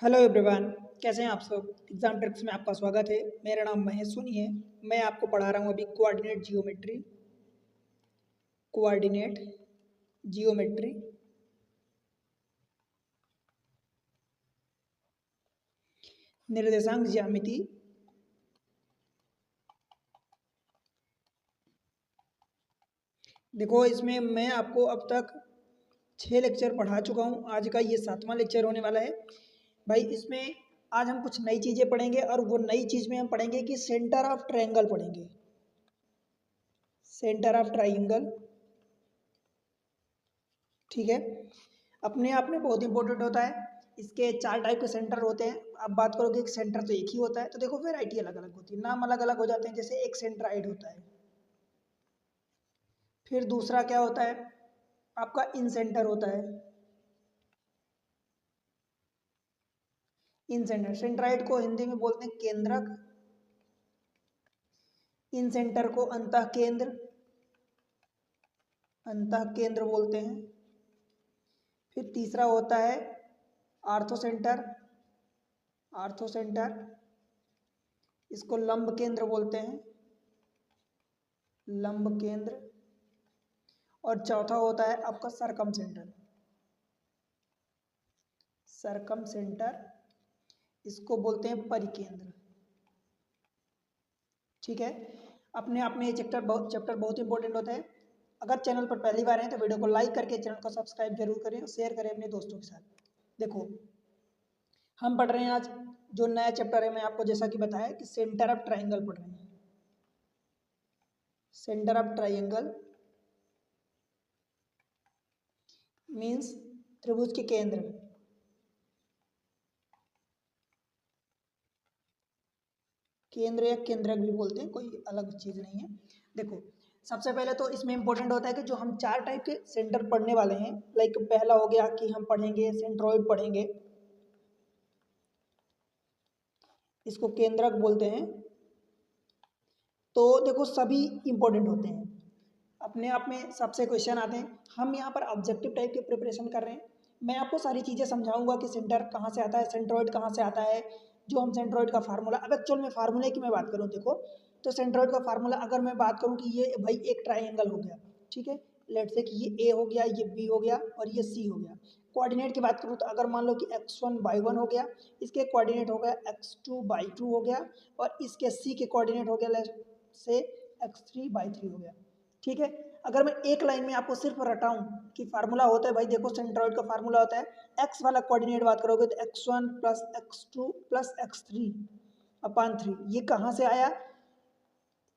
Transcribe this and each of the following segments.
Hello everyone, कैसे हैं आप सब। एग्जाम ट्रिक्स में आपका स्वागत है। मेरा नाम महेश सोनी है। मैं आपको पढ़ा रहा हूँ अभी कोऑर्डिनेट जियोमेट्री निर्देशांक ज्यामिति। देखो, इसमें मैं आपको अब तक 6 लेक्चर पढ़ा चुका हूँ। आज का ये 7वां लेक्चर होने वाला है। भाई, इसमें आज हम कुछ नई चीज़ें पढ़ेंगे और वो नई चीज़ में हम पढ़ेंगे कि सेंटर ऑफ ट्रायंगल पढ़ेंगे। सेंटर ऑफ ट्रायंगल, ठीक है। अपने आप में बहुत इंपॉर्टेंट होता है। इसके 4 टाइप के सेंटर होते हैं। आप बात करोगे कि सेंटर तो एक ही होता है, तो देखो वेराइटी अलग अलग होती है, नाम अलग अलग हो जाते हैं। जैसे एक सेंट्राइड होता है, फिर दूसरा क्या होता है आपका इन सेंटर होता है। इन सेंटर, सेंट्राइड को हिंदी में बोलते हैं केंद्रक, इन सेंटर को अंतः केंद्र, अंतः केंद्र बोलते हैं। फिर तीसरा होता है आर्थो सेंटर, आर्थो सेंटर, इसको लंब केंद्र बोलते हैं, लंब केंद्र। और चौथा होता है आपका सरकम सेंटर, सरकम सेंटर, इसको बोलते हैं परिकेंद्र, ठीक है। अपने आप में ये चैप्टर बहुत इंपॉर्टेंट होता है। अगर चैनल पर पहली बार हैं तो वीडियो को लाइक करके चैनल को सब्सक्राइब जरूर करें और शेयर करें अपने दोस्तों के साथ। देखो, हम पढ़ रहे हैं आज जो नया चैप्टर है, मैं आपको जैसा कि बताया कि सेंटर ऑफ ट्राइंगल पढ़ रहे हैं। सेंटर ऑफ ट्राइंगल मीन्स त्रिभुज के केंद्र। केंद्र या केंद्रक भी बोलते हैं, कोई अलग चीज़ नहीं है। देखो, सबसे पहले तो इसमें इंपॉर्टेंट होता है कि जो हम 4 टाइप के सेंटर पढ़ने वाले हैं, लाइक पहला हो गया कि हम पढ़ेंगे सेंट्रॉइड पढ़ेंगे, इसको केंद्रक बोलते हैं। तो देखो, सभी इंपॉर्टेंट होते हैं अपने आप में। सबसे क्वेश्चन आते हैं, हम यहाँ पर ऑब्जेक्टिव टाइप के प्रिपरेशन कर रहे हैं। मैं आपको सारी चीज़ें समझाऊंगा कि सेंटर कहाँ से आता है, सेंट्रॉइड कहाँ से आता है, जो हम सेंट्रॉइड का फार्मूला। अब एक्चुअल में फार्मूले की मैं बात करूँ, देखो, तो सेंट्रॉइड का फार्मूला अगर मैं बात करूँ कि ये भाई एक ट्राइंगल हो गया, ठीक है। लेट से कि ये ए हो गया, ये बी हो गया और ये सी हो गया। कोऑर्डिनेट की बात करूँ तो अगर मान लो कि x1/1 हो गया, इसके कोऑर्डिनेट हो गया x2/2 हो गया, और इसके सी के कोऑर्डिनेट हो गया लेट से x3/3 हो गया, ठीक है। अगर मैं एक लाइन में आपको सिर्फ रटाऊं कि फार्मूला होता है, भाई देखो, सेंट्रॉइड का फार्मूला होता है एक्स वाला कोऑर्डिनेट बात करोगे तो x1 plus x2 plus x3/3। ये कहाँ से आया,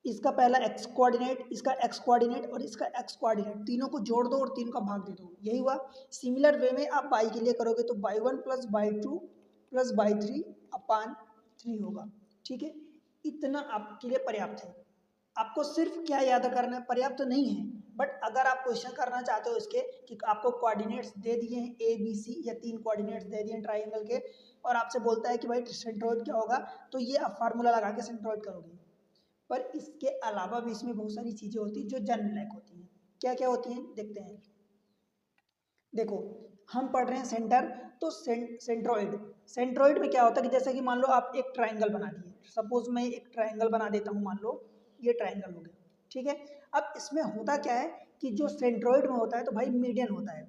इसका पहला x कोऑर्डिनेट, इसका x कोऑर्डिनेट और इसका x कोऑर्डिनेट, तीनों को जोड़ दो और तीनों का भाग दे दो, यही हुआ। सिमिलर वे में आप बाई के लिए करोगे तो y1 plus y2 plus y3/3 होगा, ठीक है। इतना आपके लिए पर्याप्त है। आपको सिर्फ क्या याद करना है, पर्याप्त तो नहीं है, बट अगर आप क्वेश्चन करना चाहते हो इसके कि आपको कोऑर्डिनेट्स दे दिए हैं ए बी सी, या 3 कोऑर्डिनेट्स दे दिए हैं ट्राइंगल के, और आपसे बोलता है कि भाई सेंट्रॉइड क्या होगा, तो ये आप फार्मूला लगा के सेंट्रॉइड करोगे। पर इसके अलावा भी इसमें बहुत सारी चीज़ें होती हैं जो जनरल लाइक होती हैं। क्या क्या होती हैं देखते हैं। देखो, हम पढ़ रहे हैं सेंटर, तो सेंट्रॉइड, सेंट्रॉइड में क्या होता है कि जैसे कि मान लो आप एक ट्राइंगल बना दिए, सपोज मैं एक ट्राइंगल बना देता हूँ, मान लो ये ट्राइंगल हो गया, ठीक है। अब इसमें होता क्या है कि जो सेंट्रॉइड में होता है तो भाई मीडियन होता है।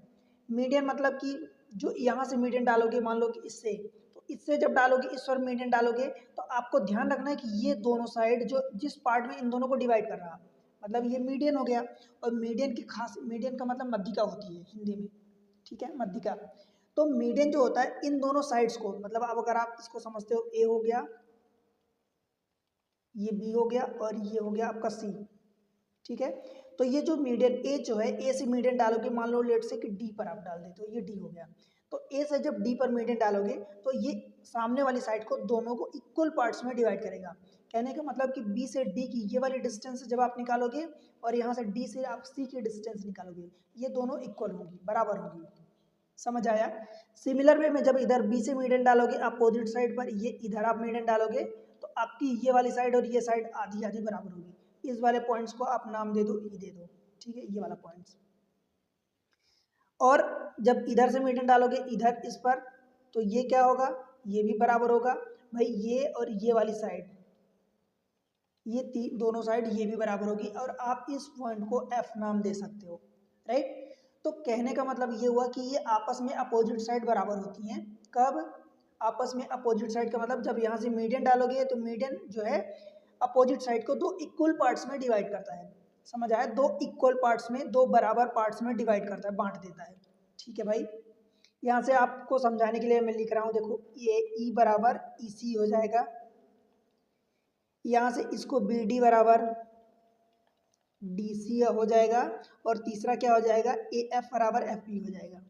मीडियन मतलब कि जो यहाँ से मीडियन डालोगे, मान लो कि इससे, तो इससे जब डालोगे, इस पर मीडियन डालोगे, तो आपको ध्यान रखना है कि ये दोनों साइड जो जिस पार्ट में इन दोनों को डिवाइड कर रहा, मतलब ये मीडियन हो गया। और मीडियन की खास, मीडियन का मतलब मध्यिका होती है हिंदी में, ठीक है, मध्यिका। तो मीडियन जो होता है इन दोनों साइड्स को, मतलब अब अगर आप इसको समझते हो, ए हो गया, ये बी हो गया और ये हो गया आपका सी, ठीक है। तो ये जो मीडियन ए जो है, ए से मीडियन डालोगे, मान लो लेट से कि डी पर आप डाल देते हो, ये डी हो गया। तो ए से जब डी पर मीडियन डालोगे तो ये सामने वाली साइड को, दोनों को इक्वल पार्ट्स में डिवाइड करेगा। कहने का मतलब कि बी से डी की ये वाली डिस्टेंस जब आप निकालोगे और यहाँ से डी से आप सी की डिस्टेंस निकालोगे, ये दोनों इक्वल होगी, बराबर होगी। समझ आया। सिमिलर वे में जब इधर बी से मीडियन डालोगे अपोजिट साइड पर, ये इधर आप मीडियन डालोगे, तो आपकी ये वाली साइड और ये साइड आधी आधी बराबर होगी। इस वाले पॉइंट्स को आप नाम दे दो, ई दे दो, ठीक है, ये वाला पॉइंट्स। और जब इधर से मीडियन डालोगे इधर इस पर, तो ये क्या होगा, ये भी बराबर होगा भाई, ये और ये वाली साइड, ये दोनों साइड ये भी बराबर होगी, और आप इस पॉइंट को एफ नाम दे सकते हो, राइट। तो कहने का मतलब ये हुआ कि ये आपस में अपोजिट साइड बराबर होती हैं। कब आपस में अपोजिट साइड का मतलब जब यहाँ से मीडियन डालोगे तो मीडियन जो है अपोजिट साइड को दो इक्वल पार्ट्स में डिवाइड करता है, समझ आया, दो इक्वल पार्ट्स में, दो बराबर पार्ट्स में डिवाइड करता है, बांट देता है, ठीक है भाई। यहाँ से आपको समझाने के लिए मैं लिख रहा हूँ, देखो ये ई बराबर ई सी हो जाएगा, यहाँ से इसको बी डी बराबर डी सी हो जाएगा, और तीसरा क्या हो जाएगा, ए एफ बराबर एफ बी हो जाएगा।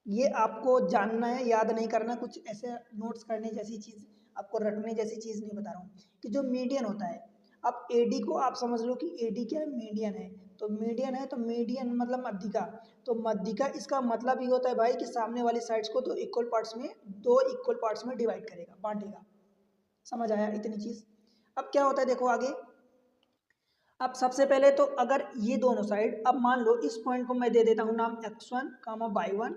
ये आपको जानना है, याद नहीं करना, कुछ ऐसे नोट्स करने जैसी चीज़, आपको रटने जैसी चीज़ नहीं बता रहा हूँ, कि जो मीडियन होता है, अब ए डी को आप समझ लो कि ए डी क्या है, मीडियन है, तो मीडियन है तो मीडियन मतलब मध्यिका, तो मध्यिका इसका मतलब ये होता है भाई कि सामने वाली साइड्स को दो इक्वल पार्ट्स में डिवाइड करेगा, बांटेगा, समझ आया इतनी चीज़। अब क्या होता है देखो आगे, अब सबसे पहले तो अगर ये दोनों साइड, अब मान लो इस पॉइंट को मैं दे देता हूँ नाम x1 कामा y1,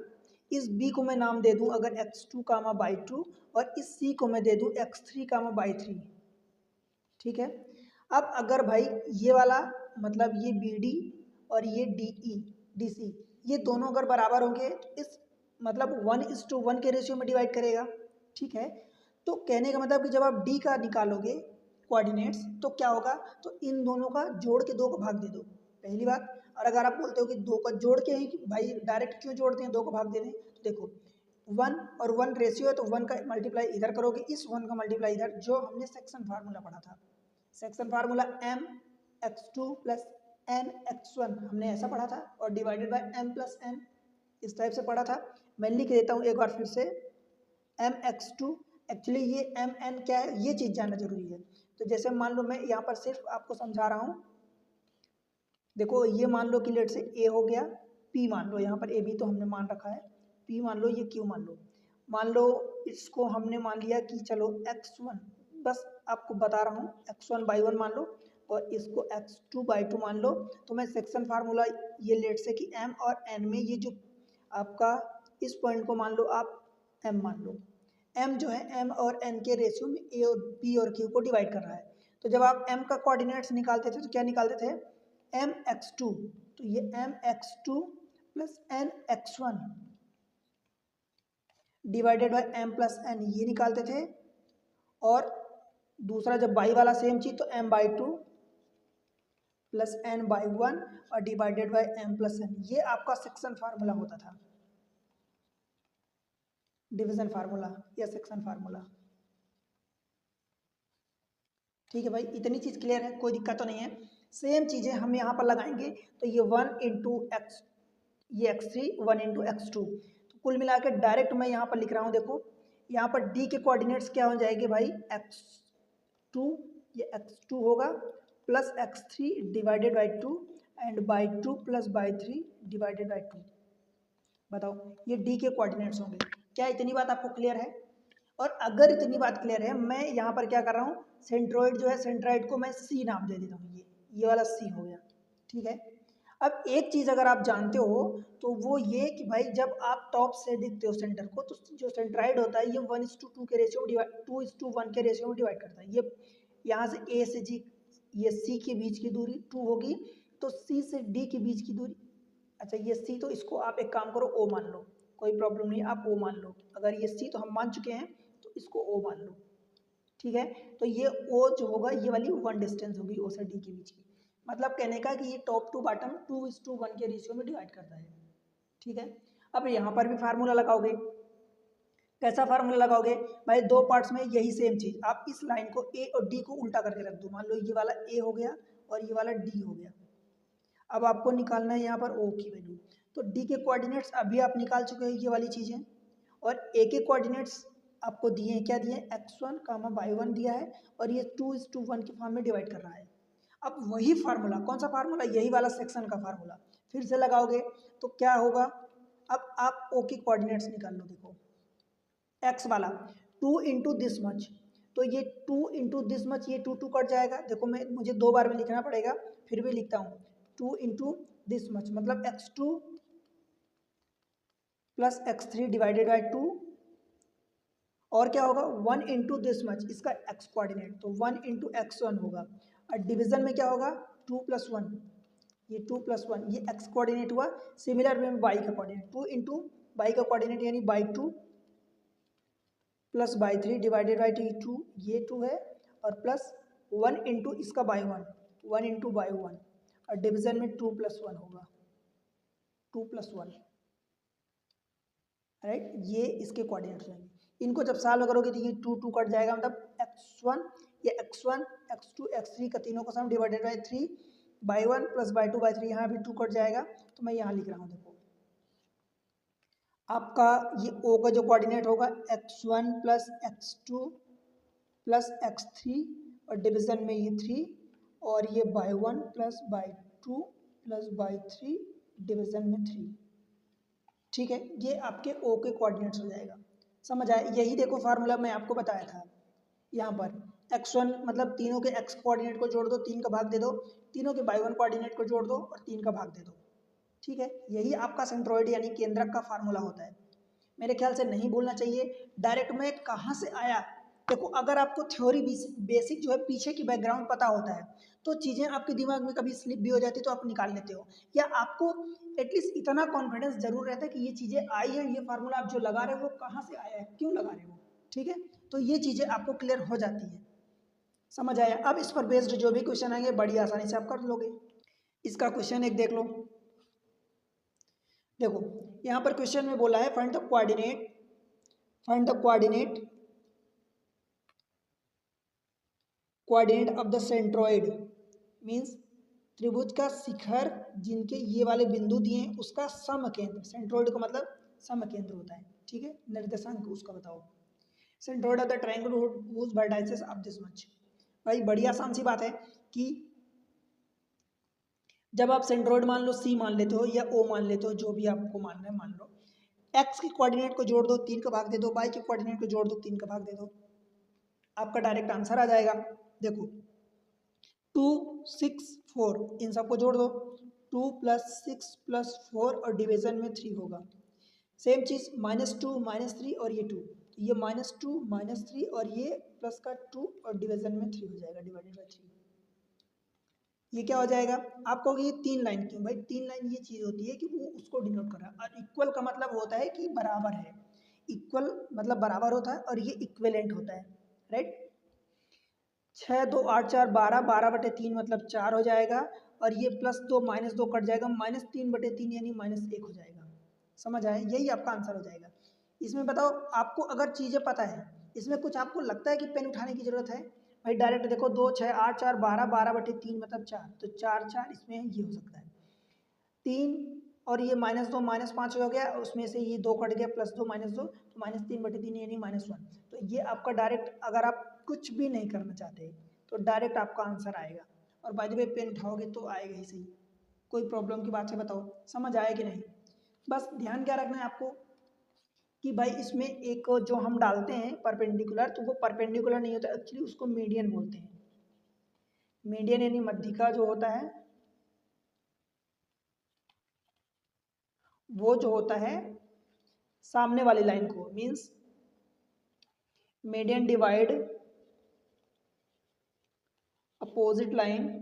इस b को मैं नाम दे दूँ अगर x2 कामा y2, और इस c को मैं दे दूँ x3 कामा y3, ठीक है। अब अगर भाई ये वाला मतलब ये BD और ये DE DC, ये दोनों अगर बराबर होंगे तो इस मतलब 1:1 के रेशियो में डिवाइड करेगा, ठीक है। तो कहने का मतलब कि जब आप D का निकालोगे कोऑर्डिनेट्स तो क्या होगा, तो इन दोनों का जोड़ के 2 को भाग दे दो, पहली बात। और अगर आप बोलते हो कि 2 का जोड़ के ही भाई डायरेक्ट क्यों जोड़ते हैं, 2 को भाग दे दें, तो देखो 1 और 1 रेशियो है, तो 1 का मल्टीप्लाई इधर करोगे, इस 1 का मल्टीप्लाई इधर, जो हमने सेक्शन फार्मूला पढ़ा था, section formula m x2 plus n x1 हमने ऐसा पढ़ा था, और divided by m plus n इस टाइप से पढ़ा था। मैं लिख देता हूँ एक बार फिर से, m x2, एक्चुअली ये m n क्या है ये चीज़ जानना जरूरी है। तो जैसे मान लो मैं यहाँ पर सिर्फ आपको समझा रहा हूँ, देखो ये मान लो कि लेट से a हो गया, p मान लो, यहाँ पर a भी तो हमने मान रखा है, p मान लो, ये q मान लो इसको हमने मान लिया कि चलो x1, बस आपको बता रहा हूँ, x1 by 1 मान लो, और इसको x2 by 2 मान लो। तो मैं सेक्शन फार्मूला ये लेट से कि m और n में ये जो आपका इस पॉइंट को मान लो आप m मान लो, m जो है m और n के रेशियो में a और p और q को डिवाइड कर रहा है। तो जब आप m का कोऑर्डिनेट्स निकालते थे तो क्या निकालते थे, m x2, तो ये m x2 plus n x1 divided by m plus n ये निकालते थे, और दूसरा जब y वाला सेम चीज तो m by 2 plus n by 1 और divided by m plus n, ये आपका सेक्शन फार्मूला होता था, डिवीजन फार्मूला या सेक्शन फार्मूला, ठीक है भाई। इतनी चीज क्लियर है, कोई दिक्कत तो नहीं है। सेम चीजें हम यहाँ पर लगाएंगे, तो ये 1 इंटू एक्स, ये x3 1 इंटू x2, तो कुल मिला के डायरेक्ट मैं यहाँ पर लिख रहा हूँ, देखो यहाँ पर d के कोऑर्डिनेट्स क्या हो जाएंगे भाई, x2, ये x2 होगा plus x3 divided by 2 and by 2 plus by 3 divided by 2, बताओ ये d के कोऑर्डिनेट्स होंगे। क्या इतनी बात आपको क्लियर है? और अगर इतनी बात क्लियर है, मैं यहाँ पर क्या कर रहा हूँ, सेंट्रोइड जो है सेंट्राइड को मैं c नाम दे देता हूँ, ये वाला c हो गया, ठीक है। अब एक चीज़ अगर आप जानते हो तो वो ये कि भाई जब आप टॉप से देखते हो सेंटर को, तो जो सेंट्राइड होता है ये 1:2 के रेशियो में डिवाइड, 2:1 के रेशियो में डिवाइड करता है। ये यहाँ से a से g, ये c के बीच की दूरी 2 होगी, तो c से d के बीच की दूरी, अच्छा ये c, तो इसको आप एक काम करो o मान लो, कोई प्रॉब्लम नहीं, आप o मान लो, अगर ये c तो हम मान चुके हैं तो इसको o मान लो, ठीक है। तो ये o जो होगा ये वाली 1 डिस्टेंस होगी o से d के बीच की, मतलब कहने का कि ये टॉप टू बॉटम 2:1 के रेशियो में डिवाइड करता है, ठीक है। अब यहाँ पर भी फार्मूला लगाओगे, कैसा फार्मूला लगाओगे भाई, दो पार्ट्स में यही सेम चीज, आप इस लाइन को a और d को उल्टा करके रख दो, मान लो ये वाला a हो गया और ये वाला d हो गया। अब आपको निकालना है यहाँ पर o की वैल्यू, तो d के कोऑर्डिनेट्स अभी आप निकाल चुके हैं ये वाली चीजें, और a के कोऑर्डिनेट्स आपको दिए हैं, क्या दिए हैं, x1 कामा y1 दिया है, और ये 2:1 के फॉर्म में डिवाइड कर रहा है। अब वही फार्मूला, कौन सा फार्मूला, यही वाला सेक्शन का फार्मूला फिर से लगाओगे तो क्या होगा, अब आप ओ के कोऑर्डिनेट्स निकाल लो, देखो एक्स वाला 2 इंटू दिस मच, तो ये 2 इंटू दिस मच, ये 2 कट जाएगा, देखो मैं मुझे 2 बार में लिखना पड़ेगा, फिर भी लिखता हूँ 2 इंटू दिस मच, मतलब x2 plus x3 divided by 2 और क्या होगा 1 इंटू दिस मच, इसका x कोऑर्डिनेट, तो 1 इंटू x1 होगा। और डिवीजन में क्या होगा 2 प्लस 1, ये 2 प्लस 1 ये x कोऑर्डिनेट हुआ। सिमिलर वे में y का कोऑर्डिनेट 2 इंटू y का कोऑर्डिनेट यानी by 2 plus by 3 divided by 2, ये 2 है, और प्लस 1 इंटू इसका बाई 1, 1 इंटू बाई 1, और डिवीजन में 2 प्लस 1 होगा, 2 प्लस 1, राइट। ये इसके कोऑर्डिनेट्स होंगे। इनको जब सॉल्व करोगे तो ये 2 2 कट जाएगा, मतलब x1 ये x1 x2 x3 का तीनों का सम divided by 3 by 1 plus by 2 by 3, यहाँ भी 2 कट जाएगा, तो मैं यहाँ लिख रहा हूँ। देखो आपका ये O का जो कोऑर्डिनेट होगा x1 plus x2 plus x3, और डिवीजन में ये 3, और ये by 1 plus by 2 plus by 3 division में 3, ठीक है। ये आपके O के कोऑर्डिनेट्स हो जाएगा। समझ आया? यही देखो फार्मूला मैं आपको बताया था। यहाँ पर x1 मतलब तीनों के x कोऑर्डिनेट को जोड़ दो, 3 का भाग दे दो, तीनों के y1 कोऑर्डिनेट को जोड़ दो और 3 का भाग दे दो, ठीक है। यही आपका सेंट्रोइड यानी केंद्रक का फार्मूला होता है। मेरे ख्याल से नहीं भूलना चाहिए। डायरेक्ट में कहाँ से आया, देखो अगर आपको थ्योरी बेसिक जो है पीछे की बैकग्राउंड पता होता है तो चीज़ें आपके दिमाग में कभी स्लिप भी हो जाती है तो आप निकाल लेते हो, या आपको एटलीस्ट इतना कॉन्फिडेंस जरूर रहता है कि ये चीज़ें आई है, ये फार्मूला आप जो लगा रहे हो वो कहाँ से आया है, क्यों लगा रहे हो, ठीक है। तो ये चीज़ें आपको क्लियर हो जाती है। समझ आया? अब इस पर बेस्ड जो भी क्वेश्चन आएंगे बड़ी आसानी से आप कर लोगे। इसका क्वेश्चन एक देख लो। देखो यहाँ पर क्वेश्चन में बोला है find the coordinate, find the coordinate coordinate of the centroid, means त्रिभुज का शिखर जिनके ये वाले बिंदु दिए हैं उसका समकेंद्र, सेंट्रोइड का मतलब समकेंद्र होता है, ठीक है। निर्देशांक उसका बताओ। Centroid of the triangle whose vertices of this much. भाई बड़ी आसान सी बात है कि जब आप सेंट्रोइड मान लो C मान लेते हो या O मान लेते हो, जो भी आपको मानना है मान लो, x के कोऑर्डिनेट को जोड़ दो 3 का भाग दे दो, y के कोऑर्डिनेट को जोड़ दो 3 का भाग दे दो, आपका डायरेक्ट आंसर आ जाएगा। देखो 2 6 4 इन सबको जोड़ दो, 2 प्लस 6 प्लस 4 और डिवीजन में 3 होगा। सेम चीज़ -2 -3 और ये 2, तो ये -2 -3 और ये प्लस का 2 और डिवीजन में 3 हो जाएगा, डिवाइडेड बाई 3। ये क्या हो जाएगा, आप कहोगे ये 3 लाइन क्यों? भाई 3 लाइन ये चीज़ होती है कि वो उसको डिनोट कर रहा है, और इक्वल का मतलब होता है कि बराबर है, इक्वल मतलब बराबर होता है, और ये इक्विवेलेंट होता है, राइट। 6 2 8 4 12, 12/3 मतलब 4 हो जाएगा, और ये +2 -2 कट जाएगा, -3/3 यानी -1 हो जाएगा। समझ आए? यही आपका आंसर हो जाएगा। इसमें बताओ आपको अगर चीज़ें पता है, इसमें कुछ आपको लगता है कि पेन उठाने की ज़रूरत है? भाई डायरेक्ट देखो 2 6 8 4 12, 12/3 मतलब 4, तो 4 4 इसमें ये हो सकता है 3, और ये -2 -5 हो गया, उसमें से ये 2 कट गया, +2 -2 तो -3/3 यानी -1। तो ये आपका डायरेक्ट, अगर आप कुछ भी नहीं करना चाहते तो डायरेक्ट आपका आंसर आएगा। और बाय द वे पेन उठाओगे तो आएगा ही सही। कोई प्रॉब्लम की बात है बताओ, समझ आया कि नहीं? बस ध्यान क्या रखना है आपको कि भाई इसमें एक जो हम डालते हैं परपेंडिकुलर, तो वो परपेंडिकुलर नहीं होता, एक्चुअली उसको मीडियन बोलते हैं। मीडियन यानी मध्यिका जो होता है, वो जो होता है सामने वाली लाइन को, means median divide opposite line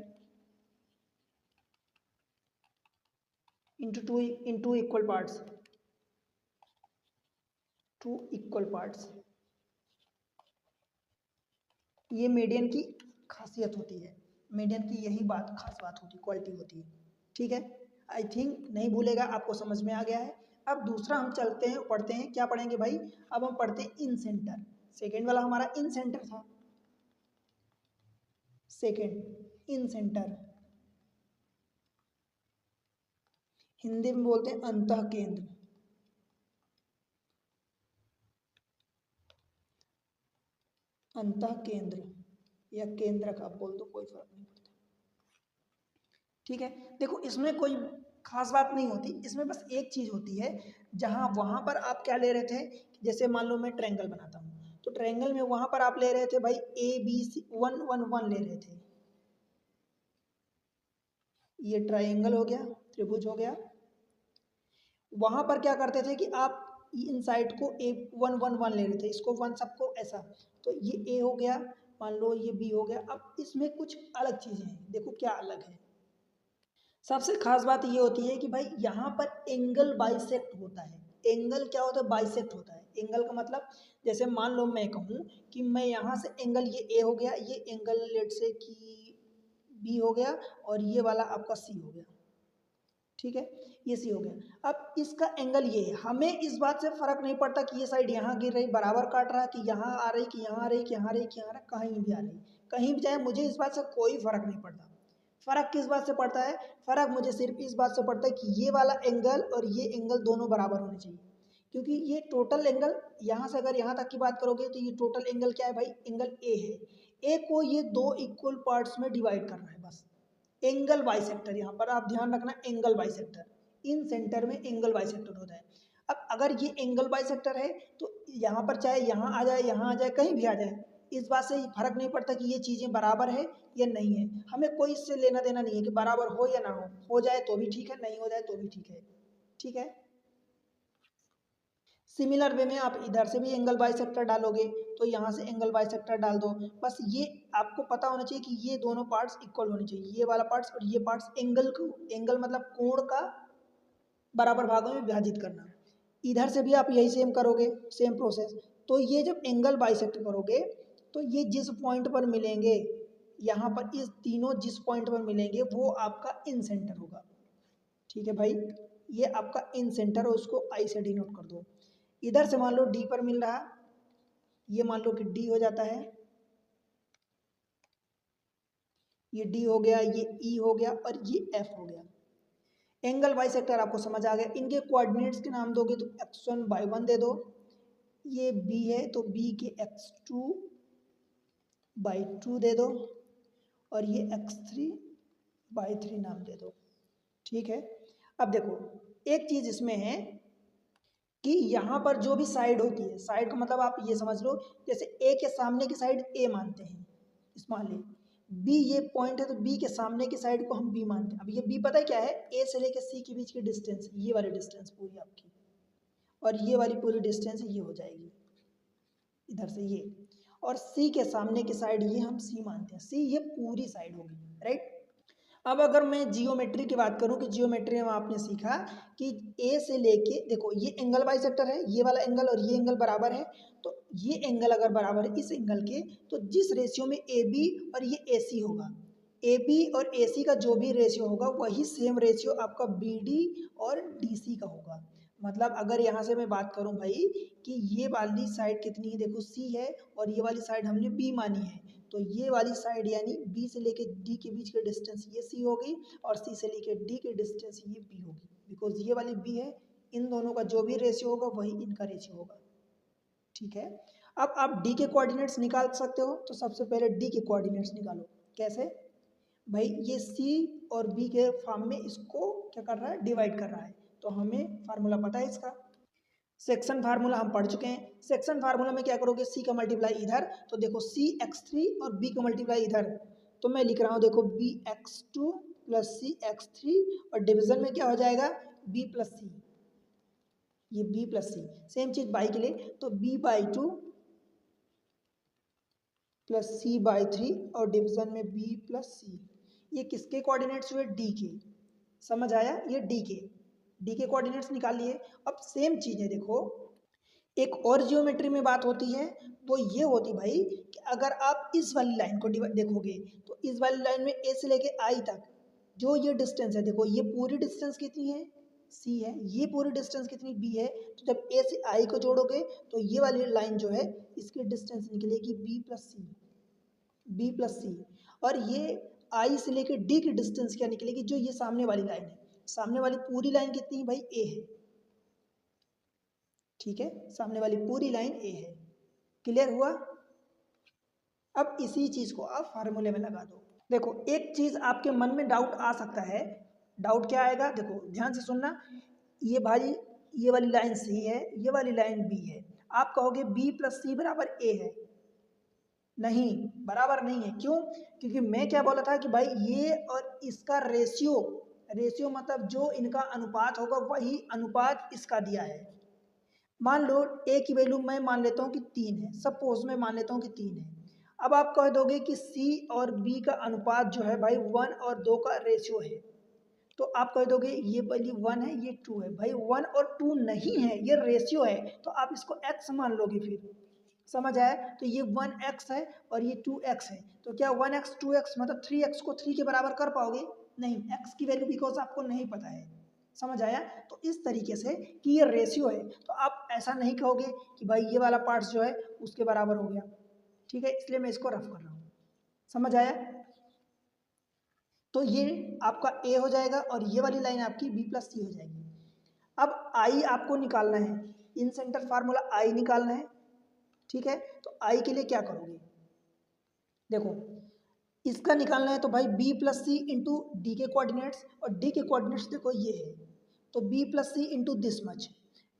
into equal parts, two equal parts. ये मीडियन की खासियत होती है, मीडियन की यही बात खास बात होती है, क्वालिटी होती है, ठीक है। आई थिंक नहीं भूलेगा, आपको समझ में आ गया है। अब दूसरा हम चलते हैं, पढ़ते हैं, क्या पढ़ेंगे भाई? अब हम पढ़ते हैं इन सेंटर। सेकेंड वाला हमारा इन सेंटर था, सेकेंड इन सेंटर, हिंदी में बोलते हैं अंतः केंद्र। अंतः केंद्र या केंद्रक आप बोल दो, कोई फर्क नहीं पड़ता, ठीक है। देखो इसमें कोई खास बात नहीं होती, इसमें बस एक चीज होती है, जहां वहां पर आप क्या ले रहे थे, जैसे मान लो मैं ट्रायंगल बनाता हूं, तो ट्रायंगल में वहां पर आप ले रहे थे भाई ABC 1 1 1 ले रहे थे, ये ट्रायंगल हो गया, त्रिभुज हो गया। वहां पर क्या करते थे कि आप इन साइड को ए 1 1 1 ले रहे थे, इसको 1 सबको ऐसा, तो ये ए हो गया, मान लो ये बी हो गया। अब इसमें कुछ अलग चीज़ें हैं, देखो क्या अलग है। सबसे खास बात ये होती है कि भाई यहाँ पर एंगल बाइसेक्ट होता है। एंगल क्या होता है? बाइसेक्ट होता है। एंगल का मतलब जैसे मान लो मैं कहूँ कि मैं यहाँ से एंगल ये ए हो गया, ये एंगल लेट से कि बी हो गया, और ये वाला आपका सी हो गया, ठीक है, ये सी हो गया। अब इसका एंगल ये है, हमें इस बात से फर्क नहीं पड़ता कि ये साइड यहाँ गिर रही बराबर काट रहा है कि यहाँ आ रही कि यहाँ आ रही कि यहाँ आ रही कि यहाँ आ रहा, कहीं भी आ रही, कहीं भी जाए, मुझे इस बात से कोई फर्क नहीं पड़ता। फर्क किस बात से पड़ता है? फर्क मुझे सिर्फ इस बात से पड़ता है कि ये वाला एंगल और ये एंगल दोनों बराबर होने चाहिए, क्योंकि ये टोटल एंगल यहाँ से अगर यहाँ तक की बात करोगे तो ये टोटल एंगल क्या है भाई? एंगल ए है। ए को ये दो इक्वल पार्ट्स में डिवाइड करना है बस। एंगल बाइसेक्टर, यहाँ पर आप ध्यान रखना, एंगल बाइसेक्टर, इन सेंटर में एंगल बाइसेक्टर होता है। अब अगर ये एंगल बाइसेक्टर है तो यहाँ पर चाहे यहाँ आ जाए, यहाँ आ जाए, कहीं भी आ जाए, इस बात से फर्क नहीं पड़ता कि ये चीज़ें बराबर है या नहीं है। हमें कोई इससे लेना देना नहीं है कि बराबर हो या ना हो जाए तो भी ठीक है, नहीं हो जाए तो भी ठीक है, ठीक है। सिमिलर वे में आप इधर से भी एंगल बाइसेक्टर डालोगे तो यहाँ से एंगल बाइसेक्टर डाल दो। बस ये आपको पता होना चाहिए कि ये दोनों पार्ट्स इक्वल होने चाहिए, ये वाला पार्ट्स और ये पार्ट्स एंगल को, एंगल मतलब कोण का बराबर भागों में विभाजित करना। इधर से भी आप यही सेम करोगे, सेम प्रोसेस। तो ये जब एंगल बाइसेक्ट करोगे तो ये जिस पॉइंट पर मिलेंगे, यहाँ पर इस तीनों जिस पॉइंट पर मिलेंगे वो आपका इन सेंटर होगा, ठीक है भाई। ये आपका इन सेंटर है, उसको आई से डिनोट कर दो। इधर से मान लो डी पर मिल रहा, ये मान लो कि डी हो जाता है, ये डी हो गया, ये ई हो गया और ये एफ हो गया। एंगल बाइसेक्टर आपको समझ आ गया। इनके कोऑर्डिनेट्स के नाम दोगे तो x1 बाई 1 दे दो, ये बी है तो बी के x2 बाई 2 दे दो, और ये x3 बाई 3 नाम दे दो, ठीक है। अब देखो एक चीज इसमें है कि यहाँ पर जो भी साइड होती है, साइड का मतलब आप ये समझ लो, जैसे ए के सामने की साइड ए मानते हैं, इस मान ली बी ये पॉइंट है तो बी के सामने की साइड को हम बी मानते हैं। अब ये बी पता है क्या है? ए से लेकर सी के बीच की डिस्टेंस, ये वाली डिस्टेंस पूरी आपकी, और ये वाली पूरी डिस्टेंस ये हो जाएगी इधर से ये, और सी के सामने की साइड ये हम सी मानते हैं, सी ये पूरी साइड होगी, राइट। अब अगर मैं जियोमेट्री की बात करूं कि जियोमेट्री में आपने सीखा कि ए से लेके, देखो ये एंगल बाइसेक्टर है, ये वाला एंगल और ये एंगल बराबर है, तो ये एंगल अगर बराबर है इस एंगल के, तो जिस रेशियो में ए बी और ये ए सी होगा, ए बी और ए सी का जो भी रेशियो होगा वही सेम रेशियो आपका बी डी और डी सी का होगा। मतलब अगर यहाँ से मैं बात करूँ भाई कि ये वाली साइड कितनी है, देखो सी है, और ये वाली साइड हमने बी मानी है, तो ये वाली साइड यानी बी से लेके डी के बीच की डिस्टेंस ये सी होगी, और सी से लेके डी की डिस्टेंस ये बी होगी, बिकॉज ये वाली बी है। इन दोनों का जो भी रेशियो होगा वही इनका रेशियो होगा, ठीक है। अब आप डी के कोऑर्डिनेट्स निकाल सकते हो, तो सबसे पहले डी के कोऑर्डिनेट्स निकालो। कैसे भाई? ये सी और बी के फॉर्म में इसको क्या कर रहा है? डिवाइड कर रहा है, तो हमें फार्मूला पता है इसका। सेक्शन फार्मूला हम पढ़ चुके हैं। सेक्शन फार्मूला में क्या करोगे? सी का मल्टीप्लाई इधर, तो देखो सी x3 और बी का मल्टीप्लाई इधर, तो मैं लिख रहा हूँ देखो बी x2 प्लस सी x3, और डिवीजन में क्या हो जाएगा? b प्लस सी, ये b प्लस सी। सेम चीज बाई के लिए, तो b by 2 plus C by 3, और डिवीजन में b प्लस सी। ये किसके कोऑर्डिनेट्स हुए? डी के। समझ आया? ये डी के कोऑर्डिनेट्स निकाल लिए। अब सेम चीज़ है, देखो एक और जियोमेट्री में बात होती है, वो ये होती भाई कि अगर आप इस वाली लाइन को देखोगे, तो इस वाली लाइन में ए से लेके आई तक जो ये डिस्टेंस है, देखो ये पूरी डिस्टेंस कितनी है? सी है। ये पूरी डिस्टेंस कितनी? बी है। तो जब ए से आई को जोड़ोगे तो ये वाली लाइन जो है इसकी डिस्टेंस निकलेगी बी प्लस सी, बी प्लस सी। और ये आई से लेके डी की डिस्टेंस क्या निकलेगी? जो ये सामने वाली लाइन है, सामने वाली पूरी लाइन कितनी है भाई? ए है, ठीक है, सामने वाली पूरी लाइन ए है। क्लियर हुआ? अब इसी चीज को आप फार्मूले में लगा दो। देखो एक चीज आपके मन में डाउट आ सकता है। डाउट क्या आएगा? देखो ध्यान से सुनना। ये भाई ये वाली लाइन सी है, ये वाली लाइन बी है, आप कहोगे बी प्लस सी बराबर ए है। नहीं, बराबर नहीं है। क्यों? क्योंकि मैं क्या बोला था कि भाई ये और इसका रेशियो, रेशियो मतलब जो इनका अनुपात होगा वही अनुपात इसका दिया है। मान लो ए की वैल्यू मैं मान लेता हूँ कि 3 है, सपोज मैं मान लेता हूँ कि 3 है। अब आप कह दोगे कि सी और बी का अनुपात जो है भाई 1 और 2 का रेशियो है, तो आप कह दोगे ये वाली 1 है ये 2 है। भाई 1 और 2 नहीं है, ये रेशियो है, तो आप इसको x मान लोगे। फिर समझ आया? तो ये 1x है और ये 2x है, तो क्या 1x 2x मतलब 3x को 3 के बराबर कर पाओगे? नहीं, x की वैल्यू बिकॉज आपको नहीं पता है। समझ आया? तो इस तरीके से कि ये रेशियो है, तो आप ऐसा नहीं कहोगे कि भाई ये वाला पार्ट्स जो है उसके बराबर हो गया। ठीक है, इसलिए मैं इसको रफ कर रहा हूँ। समझ आया? तो ये आपका ए हो जाएगा और ये वाली लाइन आपकी बी प्लस सी हो जाएगी। अब आई आपको निकालना है, इन सेंटर फार्मूला आई निकालना है। ठीक है, तो आई के लिए क्या करोगे? देखो, इसका निकालना है तो भाई B plus C into D के कोऑर्डिनेट्स, और डी के कोऑर्डिनेट्स देखो ये है, तो B plus C into this much.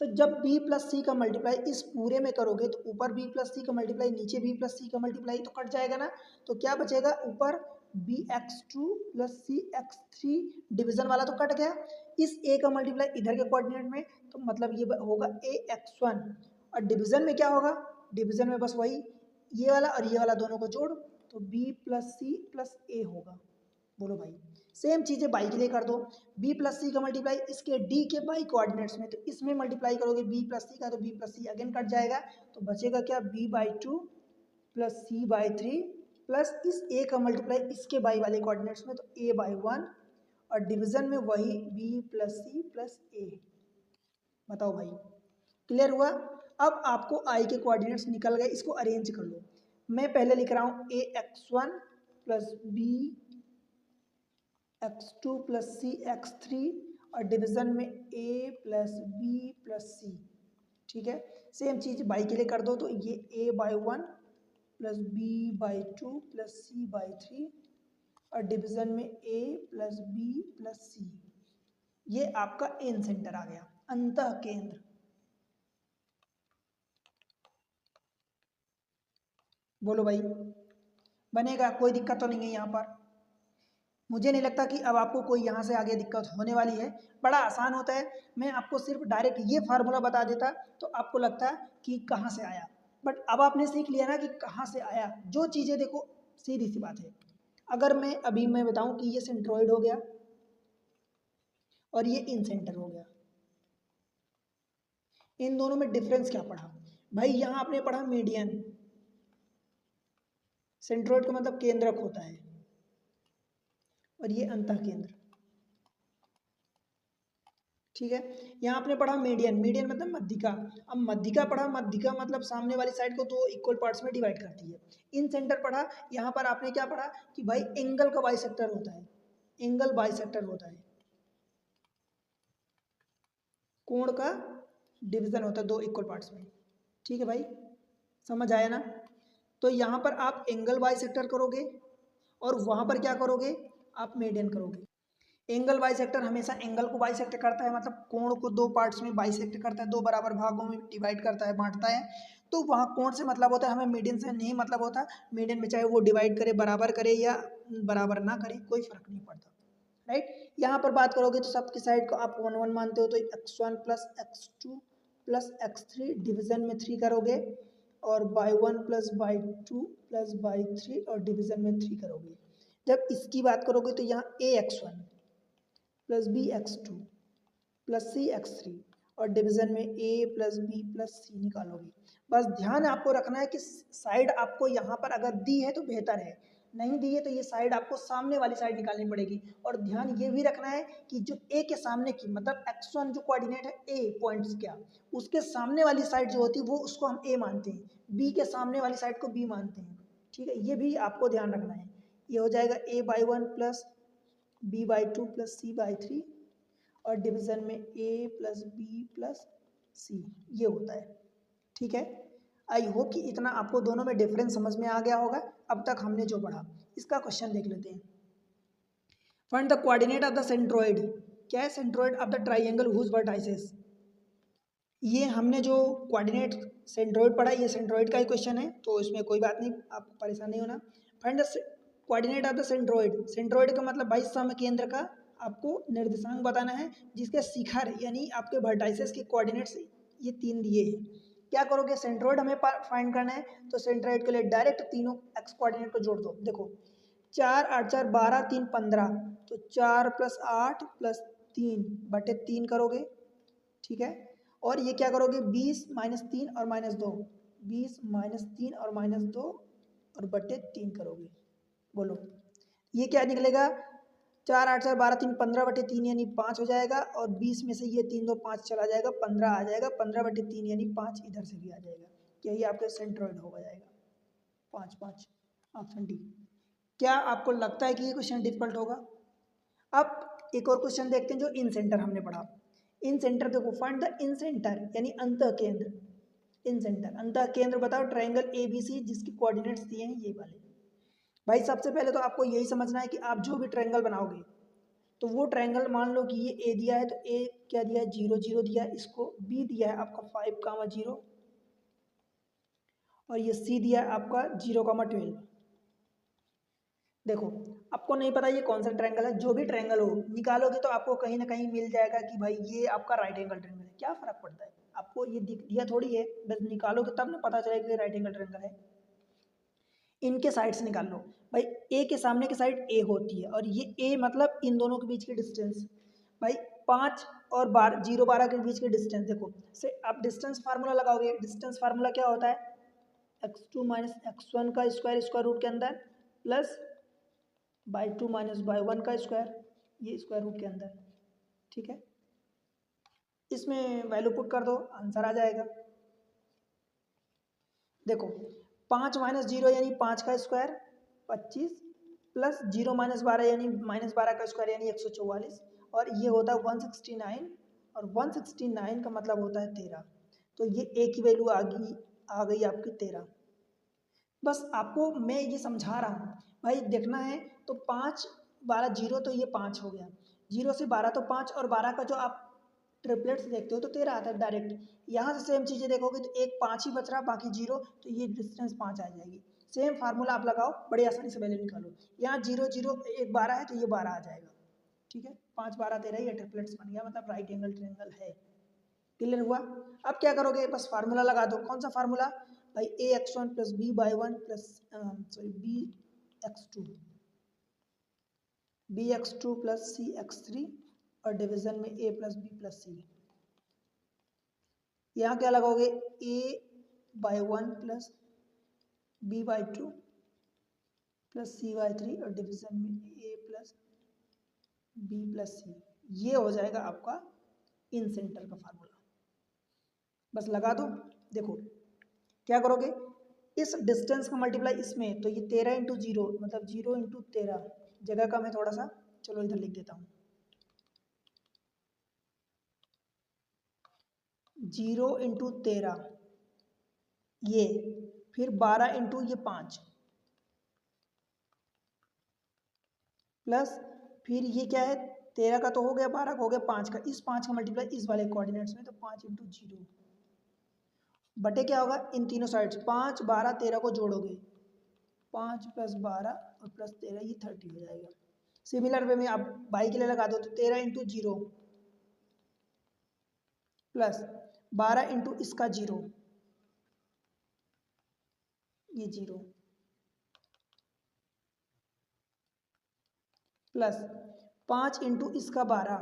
तो जब बी प्लस सी का मल्टीप्लाई इस पूरे में करोगे तो ऊपर बी प्लस सी का मल्टीप्लाई नीचे बी प्लस सी का मल्टीप्लाई तो कट जाएगा ना, तो क्या बचेगा? ऊपर B X two plus C X three, division वाला तो कट गया, इस ए का मल्टीप्लाई इधर के कोऑर्डिनेट में, तो मतलब ये होगा ए एक्स वन, और डिविजन में क्या होगा? डिविजन में बस वही ये वाला और ये वाला दोनों को जोड़, तो बी प्लस सी प्लस ए होगा। बोलो भाई, सेम चीज़ें बाई के लिए कर दो। बी प्लस सी का मल्टीप्लाई इसके डी के बाई कोऑर्डिनेट्स में, तो इसमें मल्टीप्लाई करोगे बी प्लस सी का, तो B plus C again cut जाएगा, तो बचेगा क्या? B by two plus C by three plus इस ए का मल्टीप्लाई इसके बाई वाले कोऑर्डिनेट्स में, तो ए बाई वन, और डिवीजन में वही बी प्लस सी प्लस ए। बताओ भाई, क्लियर हुआ? अब आपको आई के कोऑर्डिनेट्स निकल गए, इसको अरेंज कर लो। मैं पहले लिख रहा हूँ A X one plus B X two plus C X three, और डिवीजन में A plus B plus C. ठीक है, सेम चीज़ बाई के लिए कर दो, तो ये A by one plus B by two plus C by three, और डिवीजन में A plus B plus C. ये आपका एन सेंटर आ गया, अंतः केंद्र। बोलो भाई, बनेगा? कोई दिक्कत तो नहीं है यहाँ पर? मुझे नहीं लगता कि अब आपको कोई यहाँ से आगे दिक्कत होने वाली है, बड़ा आसान होता है। मैं आपको सिर्फ डायरेक्ट ये फार्मूला बता देता तो आपको लगता कि कहाँ से आया, बट अब आपने सीख लिया ना कि कहाँ से आया। जो चीज़ें देखो, सीधी सी बात है, अगर मैं बताऊँ कि ये सेंट्रोइड हो गया और ये इन सेंटर हो गया, इन दोनों में डिफरेंस क्या पढ़ा भाई? यहाँ आपने पढ़ा मीडियन, सेंट्रोइड का मतलब केंद्रक होता है, और ये अंतः केंद्र। ठीक है, यहाँ आपने पढ़ा मीडियन, मीडियन मतलब मध्यिका। अब मध्यिका पढ़ा, मध्यिका मतलब सामने वाली साइड को दो इक्वल पार्ट्स में डिवाइड करती है। इन सेंटर पढ़ा, यहाँ पर आपने क्या पढ़ा कि भाई एंगल का बाइसेक्टर होता है, एंगल बाइसेक्टर होता है, कोण का डिवीजन होता है दो इक्वल पार्ट्स में। ठीक है भाई, समझ आया ना? तो यहाँ पर आप एंगल बाइसेक्टर करोगे और वहाँ पर क्या करोगे? आप मीडियन करोगे। एंगल बाइसेक्टर हमेशा एंगल को बाइसेक्ट करता है, मतलब कोण को दो पार्ट्स में बाइसेक्ट करता है, दो बराबर भागों में डिवाइड करता है, बांटता है। तो वहाँ कोण से मतलब होता है, हमें मीडियन से नहीं मतलब होता। मीडियन में चाहे वो डिवाइड करे, बराबर करे या बराबर ना करे, कोई फर्क नहीं पड़ता। राइट, यहाँ पर बात करोगे तो सबकी साइड को आप 1 1 मानते हो, तो x1 plus x2 plus x3, division में 3 करोगे, और by one plus by two plus by three, और डिवीजन में 3 करोगे। जब इसकी बात करोगे तो यहाँ A X one plus B X two plus C X three, और डिवीजन में A plus B plus C निकालोगे। बस ध्यान आपको रखना है कि साइड आपको यहाँ पर अगर दी है तो बेहतर है, नहीं दी है तो ये साइड आपको सामने वाली साइड निकालनी पड़ेगी। और ध्यान ये भी रखना है कि जो ए के सामने की मतलब x1 जो कोऑर्डिनेट है ए पॉइंट्स क्या, उसके सामने वाली साइड जो होती है वो उसको हम ए मानते हैं, बी के सामने वाली साइड को बी मानते हैं। ठीक है, ये भी आपको ध्यान रखना है। ये हो जाएगा A by one plus B by two plus C by three, और डिवीजन में A plus B plus C, ये होता है। ठीक है, आई होप कि इतना आपको दोनों में डिफरेंस समझ में आ गया होगा। अब तक हमने जो पढ़ा, इसका क्वेश्चन देख लेते हैं। Find the coordinate of the centroid. क्या है? Centroid of the triangle whose vertices. ये हमने जो कोऑर्डिनेट सेंट्रोइड पढ़ा, ये सेंट्रोइड का ही क्वेश्चन है, तो इसमें कोई बात नहीं, आपको परेशान नहीं होना। Find the coordinate of the centroid. Centroid का मतलब भाई सम केंद्र का आपको निर्देशांक बताना है, जिसके शिखर यानी आपके वर्टाइसेस के कोऑर्डिनेट्स ये 3 दिए हैं। क्या करोगे, सेंट्रोइड हमें फाइंड करना है, तो सेंट्रोइड के लिए डायरेक्ट तीनों एक्स कोऑर्डिनेट को जोड़ दो। देखो 4 8 4 12 3 15, तो 4 + 8 + 3 बटे 3 करोगे, ठीक है। और ये क्या करोगे, 20 - 3 और -2, 20 - 3 और -2 और बटे 3 करोगे। बोलो ये क्या निकलेगा, 4 8 4 12 3 15 बटे 3 यानी 5 हो जाएगा, और 20 में से ये 3 2 5 चला जाएगा, 15 आ जाएगा, 15 बटे 3 यानी 5 इधर से भी आ जाएगा। यही आपका सेंट्रोइड हो जाएगा, 5 5, ऑप्शन डी। क्या आपको लगता है कि ये क्वेश्चन डिफिकल्ट होगा? अब एक और क्वेश्चन देखते हैं जो इन सेंटर हमने पढ़ा। इन सेंटर देखो, फाइंड द इन सेंटर यानी अंतः केंद्र। इन सेंटर अंतः केंद्र बताओ ट्रायंगल एबीसी जिसकी कोऑर्डिनेट्स दिए हैं ये वाले। भाई सबसे पहले तो आपको यही समझना है कि आप जो भी ट्रायंगल बनाओगे तो वो ट्रायंगल मान लो कि ये ए दिया है, तो ए क्या दिया है, 0 0 दिया है, इसको बी दिया है आपका 5 0, और ये सी दिया है आपका 0 12। देखो आपको नहीं पता ये कौन सा ट्रायंगल है, जो भी ट्रायंगल हो निकालोगे तो आपको कहीं ना कहीं मिल जाएगा कि भाई ये आपका राइट एंगल ट्रायंगल है। क्या फर्क पड़ता है, आपको ये दिख दिया थोड़ी है, बस निकालोगे तब ना पता चलेगा कि राइट एंगल ट्रायंगल है। इनके साइड्स निकाल लो भाई, ए के सामने की साइड ए होती है, और ये ए मतलब इन दोनों के बीच की डिस्टेंस। भाई 5 और 12 0 12 के बीच की डिस्टेंस। देखो से आप डिस्टेंस फार्मूला लगाओगे, डिस्टेंस फार्मूला क्या होता है, x2 - x1 का स्क्वायर रूट के अंदर प्लस (2 - y1 का स्क्वायर, ये स्क्वायर रूट के अंदर, ठीक है। इसमें वैल्यू पुट कर दो, आंसर आ जाएगा। देखो 5 - 0 यानी 5 का स्क्वायर 25, प्लस 0 - 12 यानी -12 का स्क्वायर यानी 144, और ये होता है 169, और 169 का मतलब होता है 13। तो ये ए की वैल्यू आ गई आपकी 13। बस आपको मैं ये समझा रहा हूँ भाई, देखना है तो 5 12 0, तो ये 5 हो गया, 0 से 12 तो 5, और 12 का जो आप ट्रिपलेट्स देखते हो तो 13 आता है डायरेक्ट। यहाँ से सेम चीज़ें देखोगे तो एक 5 ही बच रहा, बाकी 0, तो ये डिस्टेंस 5 आ जाएगी। सेम फार्मूला आप लगाओ, बड़ी आसानी से वैल्यू निकालो। यहाँ 0 0 एक 12 है, तो ये 12 आ जाएगा, ठीक है। 5 12 13, ये ट्रिपलेट्स बन गया, मतलब राइट एंगल ट्रायंगल है। क्लियर हुआ? अब क्या करोगे, बस फार्मूला लगा दो। कौन सा फार्मूला भाई, ax1 + b/1 plus bx2 + cx3, और डिवीजन में a + b + c। यहाँ क्या लगाओगे, a/1 + b/2 + c/3, और डिवीजन में a + b + c। ये हो जाएगा आपका इन सेंटर का फार्मूला, बस लगा दो। देखो क्या करोगे, इस डिस्टेंस का मल्टीप्लाई इसमें, तो ये 13 × 0 मतलब 0 × 13, जगह कम है थोड़ा सा, चलो इधर लिख देता हूँ, 0 × 13, ये फिर 12 × ये 5, प्लस फिर ये क्या है, 13 का तो हो गया, 12 का हो गया, 5 का, इस 5 का मल्टीप्लाई इस वाले कोऑर्डिनेट्स में, तो 5 × 0 बटे क्या होगा, इन तीनों साइड्स 5 12 13 को जोड़ोगे, 5 + 12 और + 13, ये 30 हो जाएगा। सिमिलर वे में आप बाई के लिए लगा दो, तो 13 × 0 प्लस 12 × इसका 0, ये 0, प्लस 5 × इसका 12,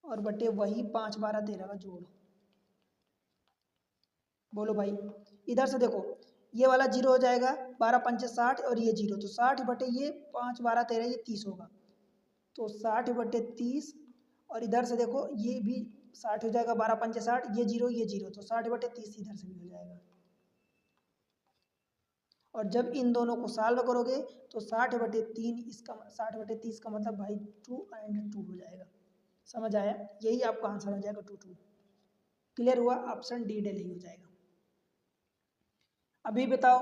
और बटे वही 5 12 13 का जोड़। बोलो भाई, इधर से देखो ये वाला 0 हो जाएगा, 12 पंचे 60, और ये 0, तो 60 बटे ये 5 12 13, ये 30 होगा, तो 60 बटे 30, और इधर से देखो ये भी 60 हो जाएगा, 12 पंचे 60, ये 0, तो 60 बटे 30 इधर से भी हो जाएगा। और जब इन दोनों को सॉल्व करोगे तो 60 बटे 3 इसका 60 बटे 30 का मतलब भाई 2 और 2 हो जाएगा। समझ आया? यही आपका आंसर हो जाएगा 2 2। क्लियर हुआ? ऑप्शन डी डेली हो जाएगा। अभी बताओ,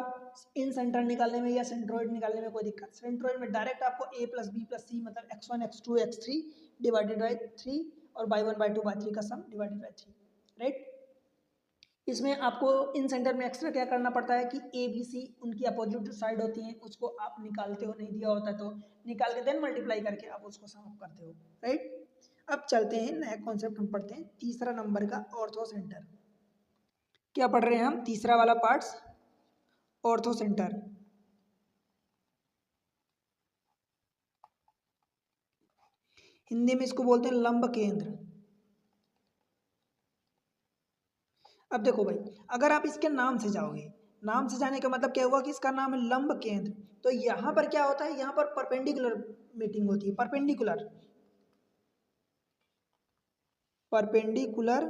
इन सेंटर निकालने में या सेंट्रोइड निकालने में कोई दिक्कत? सेंट्रोइड में डायरेक्ट आपको a + b + c मतलब x1 x2 x3 divided by 3 और y1 y2 y3 का सम डिवाइडेड बाई 3, राइट। इसमें आपको इन सेंटर में एक्स्ट्रा क्या करना पड़ता है कि ए बी सी उनकी अपोजिट जो साइड होती हैं उसको आप निकालते हो, नहीं दिया होता तो निकाल के देन मल्टीप्लाई करके आप उसको सम अप करते हो, राइट। अब चलते हैं नया कॉन्सेप्ट हम पढ़ते हैं, तीसरा नंबर का ऑर्थो सेंटर। क्या पढ़ रहे हैं हम? तीसरा वाला पार्ट्स, ऑर्थो सेंटर। हिंदी में इसको बोलते हैं लंब केंद्र। अब देखो भाई, अगर आप इसके नाम से जाओगे, नाम से जाने का मतलब क्या हुआ कि इसका नाम है लंब केंद्र, तो यहाँ पर क्या होता है, यहाँ पर परपेंडिकुलर मीटिंग होती है, परपेंडिकुलर परपेंडिकुलर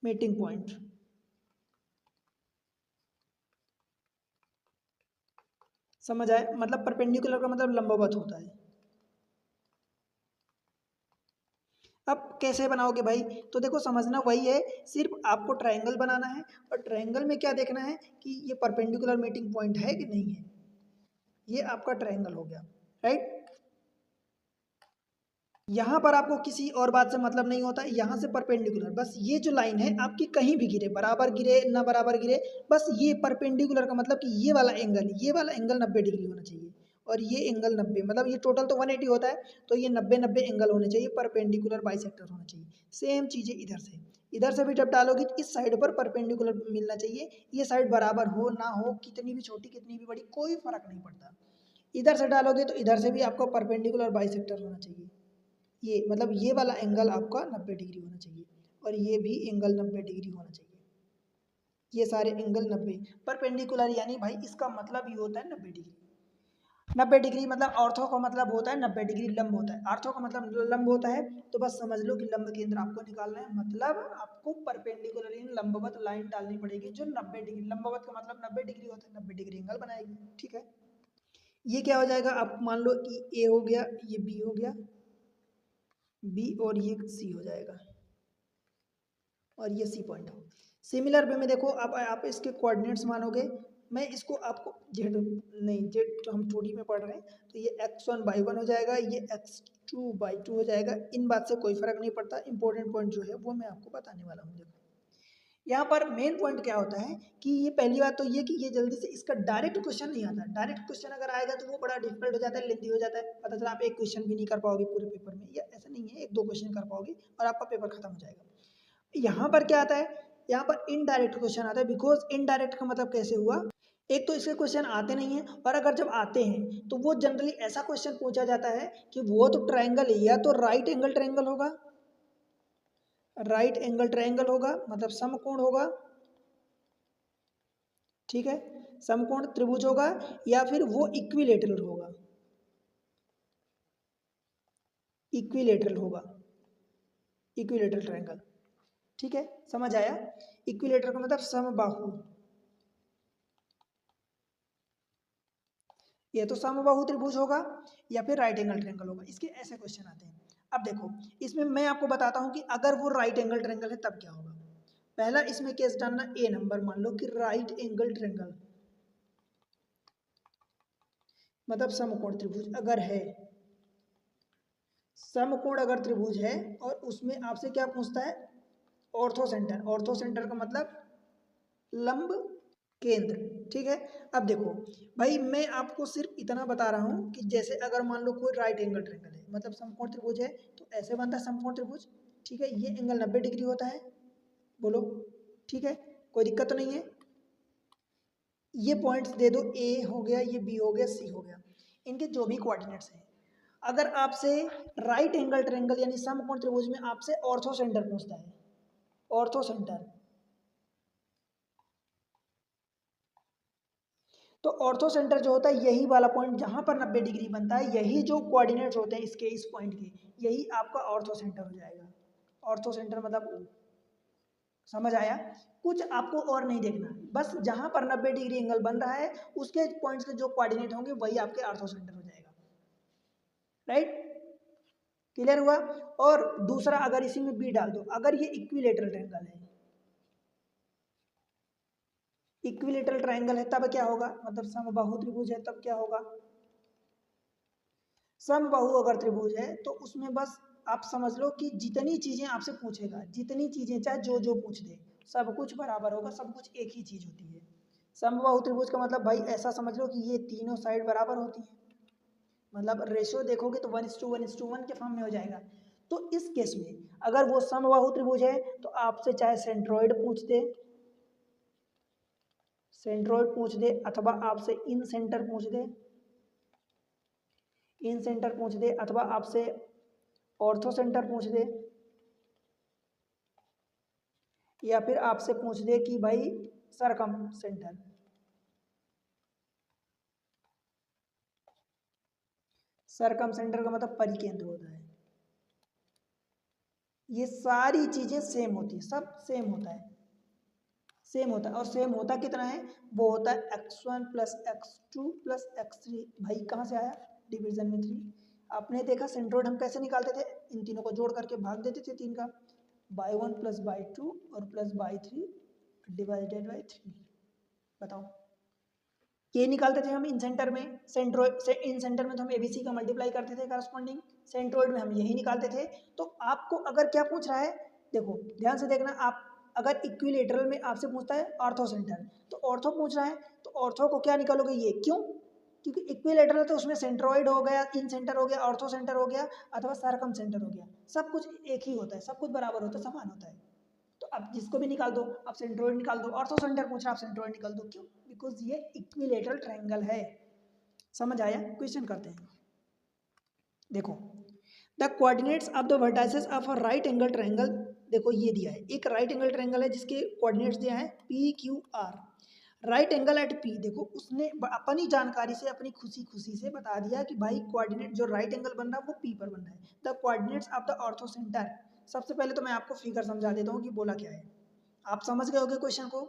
मीटिंग पॉइंट। समझ आए? मतलब परपेंडिकुलर का मतलब लंबवत होता है। अब कैसे बनाओगे भाई? तो देखो समझना वही है, सिर्फ आपको ट्रायंगल बनाना है और ट्रायंगल में क्या देखना है कि ये परपेंडिकुलर मीटिंग पॉइंट है कि नहीं है। ये आपका ट्रायंगल हो गया, राइट। यहाँ पर आपको किसी और बात से मतलब नहीं होता, यहाँ से परपेंडिकुलर, बस ये जो लाइन है आपकी कहीं भी गिरे, बराबर गिरे ना बराबर गिरे, बस ये परपेंडिकुलर का मतलब कि ये वाला एंगल 90 डिग्री होना चाहिए और ये एंगल 90, मतलब ये टोटल तो 180 होता है, तो ये 90-90 एंगल होने चाहिए, परपेंडिकुलर बाइसेक्टर होना चाहिए। सेम चीज़ें इधर से भी जब डालोगे इस साइड पर परपेंडिकुलर मिलना चाहिए, ये साइड बराबर हो ना हो, कितनी भी छोटी कितनी भी बड़ी कोई फर्क नहीं पड़ता। इधर से डालोगे तो इधर से भी आपको परपेंडिकुलर बाइसेक्टर होना चाहिए। ये मतलब ये वाला एंगल आपका 90 डिग्री होना चाहिए और ये भी एंगल 90 डिग्री होना चाहिए। ये सारे एंगल 90 परपेंडिकुलर, यानी भाई इसका मतलब ये होता है 90 डिग्री। 90 डिग्री मतलब ऑर्थो का मतलब होता है 90 डिग्री लंब होता है, ऑर्थो का मतलब लंब होता है। तो बस समझ लो कि लंब केंद्र आपको निकालना है, मतलब आपको परपेंडिकुलर इन लंबवत लाइन डालनी पड़ेगी जो 90 डिग्री, लंबवत का मतलब 90 डिग्री होता है, 90 डिग्री एंगल बनाएगी। ठीक है, ये क्या हो जाएगा, आप मान लो कि ए हो गया, ये बी हो गया, बी और ये सी हो जाएगा और ये सी पॉइंट हो। सिमिलर वे में देखो, आप इसके कोऑर्डिनेट्स मानोगे, मैं इसको आपको जेड नहीं, जेड तो हम 2D में पढ़ रहे हैं, तो ये x1/1 हो जाएगा, ये x2/2 हो जाएगा। इन बात से कोई फर्क नहीं पड़ता, इंपॉर्टेंट पॉइंट जो है वो मैं आपको बताने वाला हूँ। देखो यहाँ पर मेन पॉइंट क्या होता है कि ये पहली बात तो ये कि ये जल्दी से इसका डायरेक्ट क्वेश्चन नहीं आता। डायरेक्ट क्वेश्चन अगर आएगा तो वो बड़ा डिफिकल्ट हो जाता है, लेंथी हो जाता है, पता चला आप एक क्वेश्चन भी नहीं कर पाओगे पूरे पेपर में, या ऐसा नहीं है, 1-2 क्वेश्चन कर पाओगे और आपका पेपर खत्म हो जाएगा। यहाँ पर क्या आता है, यहाँ पर इनडायरेक्ट क्वेश्चन आता है। बिकॉज इनडायरेक्ट का मतलब कैसे हुआ, एक तो इसके क्वेश्चन आते नहीं है, और अगर जब आते हैं तो वो जनरली ऐसा क्वेश्चन पूछा जाता है कि वो तो ट्रायंगल है, या तो राइट एंगल ट्रायंगल होगा, राइट एंगल ट्रायंगल होगा मतलब समकोण होगा, ठीक है, समकोण त्रिभुज होगा, या फिर वो इक्विलेटरल होगा, इक्विलेटरल होगा, इक्विलेटरल ट्रायंगल। ठीक है, समझ आया? इक्विलेटरल का मतलब समबाहु, ये तो समबाहु त्रिभुज होगा या फिर राइट एंगल ट्रायंगल होगा। इसके ऐसे क्वेश्चन आते हैं। अब देखो इसमें मैं आपको बताता हूं कि अगर वो राइट एंगल ट्रायंगल है तब क्या होगा। पहला इसमें केस डालना, ए नंबर मान लो कि राइट एंगल ट्रायंगल मतलब समकोण त्रिभुज अगर है, समकोण अगर त्रिभुज है और उसमें आपसे क्या पूछता है, ऑर्थो सेंटर। ऑर्थो सेंटर का मतलब लंब केंद्र। ठीक है, अब देखो भाई मैं आपको सिर्फ इतना बता रहा हूं कि जैसे अगर मान लो कोई राइट एंगल ट्रायंगल है, मतलब समकोण त्रिभुज है, तो ऐसे बनता है समकोण त्रिभुज। ठीक है, ये एंगल 90 डिग्री होता है, बोलो ठीक है, कोई दिक्कत तो नहीं है। ये पॉइंट्स दे दो, ए हो गया, ये बी हो गया, सी हो गया, इनके जो भी कोऑर्डिनेट्स हैं। अगर आपसे राइट एंगल ट्रायंगल यानी समकोण त्रिभुज में आपसे ऑर्थो सेंटर पूछता है, ऑर्थो सेंटर, तो ऑर्थो सेंटर जो होता है यही वाला पॉइंट जहां पर 90 डिग्री बनता है, यही जो कोऑर्डिनेट्स होते हैं इसके, इस पॉइंट के, यही आपका ऑर्थो सेंटर हो जाएगा। ऑर्थो सेंटर मतलब O। समझ आया? कुछ आपको और नहीं देखना, बस जहां पर 90 डिग्री एंगल बन रहा है उसके पॉइंट्स के जो कोऑर्डिनेट होंगे वही आपके ऑर्थो सेंटर हो जाएगा। राइट, क्लियर हुआ? और दूसरा अगर इसी में बी डाल दो, अगर ये इक्विलेटरल ट्रायंगल है, इक्विलेटरल ट्रायंगल है तब क्या होगा, मतलब समबाहु त्रिभुज है तब क्या होगा, समबाहु अगर त्रिभुज है तो उसमें बस आप समझ लो कि जितनी चीजें आपसे पूछेगा, जितनी चीजें चाहे जो जो पूछ दे, सब कुछ बराबर होगा, सब कुछ एक ही चीज होती है। समबाहु त्रिभुज का मतलब भाई ऐसा समझ लो कि ये तीनों साइड बराबर होती है, मतलब रेशियो देखोगे तो 1:1:1 के फॉर्म में हो जाएगा। तो इस केस में अगर वो समबाहु त्रिभुज है तो आपसे चाहे सेंट्रोइड पूछ दे अथवा आपसे इन सेंटर पूछ दे अथवा आपसे ऑर्थो सेंटर पूछ दे, या फिर आपसे पूछ दे कि भाई सरकम सेंटर। सरकम सेंटर का मतलब परिकेंद्र होता है। ये सारी चीजें सेम होती है, सब सेम होता है, सेम होता है। और सेम होता कितना है, वो होता है x1 plus x2 plus x3। भाई कहाँ से आया, डिवीजन में 3। आपने देखा सेंट्रोइड हम कैसे निकालते थे, इन तीनों को जोड़ करके भाग देते थे 3 का, बाई 1 प्लस बाई 2 और प्लस बाई 3 डिवाइडेड बाई 3। बताओ, ये निकालते थे हम इन सेंटर में, सेंट्रोइड से इन सेंटर में तो हम एबीसी का मल्टीप्लाई करते थे करस्पॉन्डिंग, सेंट्रोइड में हम यही निकालते थे। तो आपको अगर क्या पूछ रहा है, देखो ध्यान से देखना, आप अगर इक्विलेटरल में आपसे पूछता है ऑर्थो सेंटर, तो ऑर्थो पूछ रहा है तो ऑर्थो को क्या निकालोगे, ये क्यों, क्योंकि इक्विलेटरल तो उसमें सेंट्रोइड हो गया, इन सेंटर हो गया, ऑर्थो सेंटर हो गया अथवा सरकम सेंटर हो गया, सब कुछ एक ही होता है, सब कुछ बराबर होता है, समान होता है। तो आप जिसको भी निकाल दो, आप सेंट्रोइड निकाल दो, ऑर्थो सेंटर पूछ रहा है आप सेंट्रोइड निकाल दो, क्यों, बिकॉज ये इक्विलेटरल ट्रायंगल है। समझ आया, क्वेश्चन करते हैं। देखो, the coordinates of the vertices of a right angle triangle, देखो ये दिया है, एक राइट एंगल ट्रायंगल है जिसके कोऑर्डिनेट्स दिया है P Q R, right angle at P. देखो उसने अपनी जानकारी से, अपनी खुशी खुशी से बता दिया कि भाई कोऑर्डिनेट जो राइट एंगल बन रहा है वो पी पर बन रहा है। The coordinates of the ortho centre, सबसे पहले तो मैं आपको फिगर समझा देता हूँ कि बोला क्या है, आप समझ गए होगे क्वेश्चन को।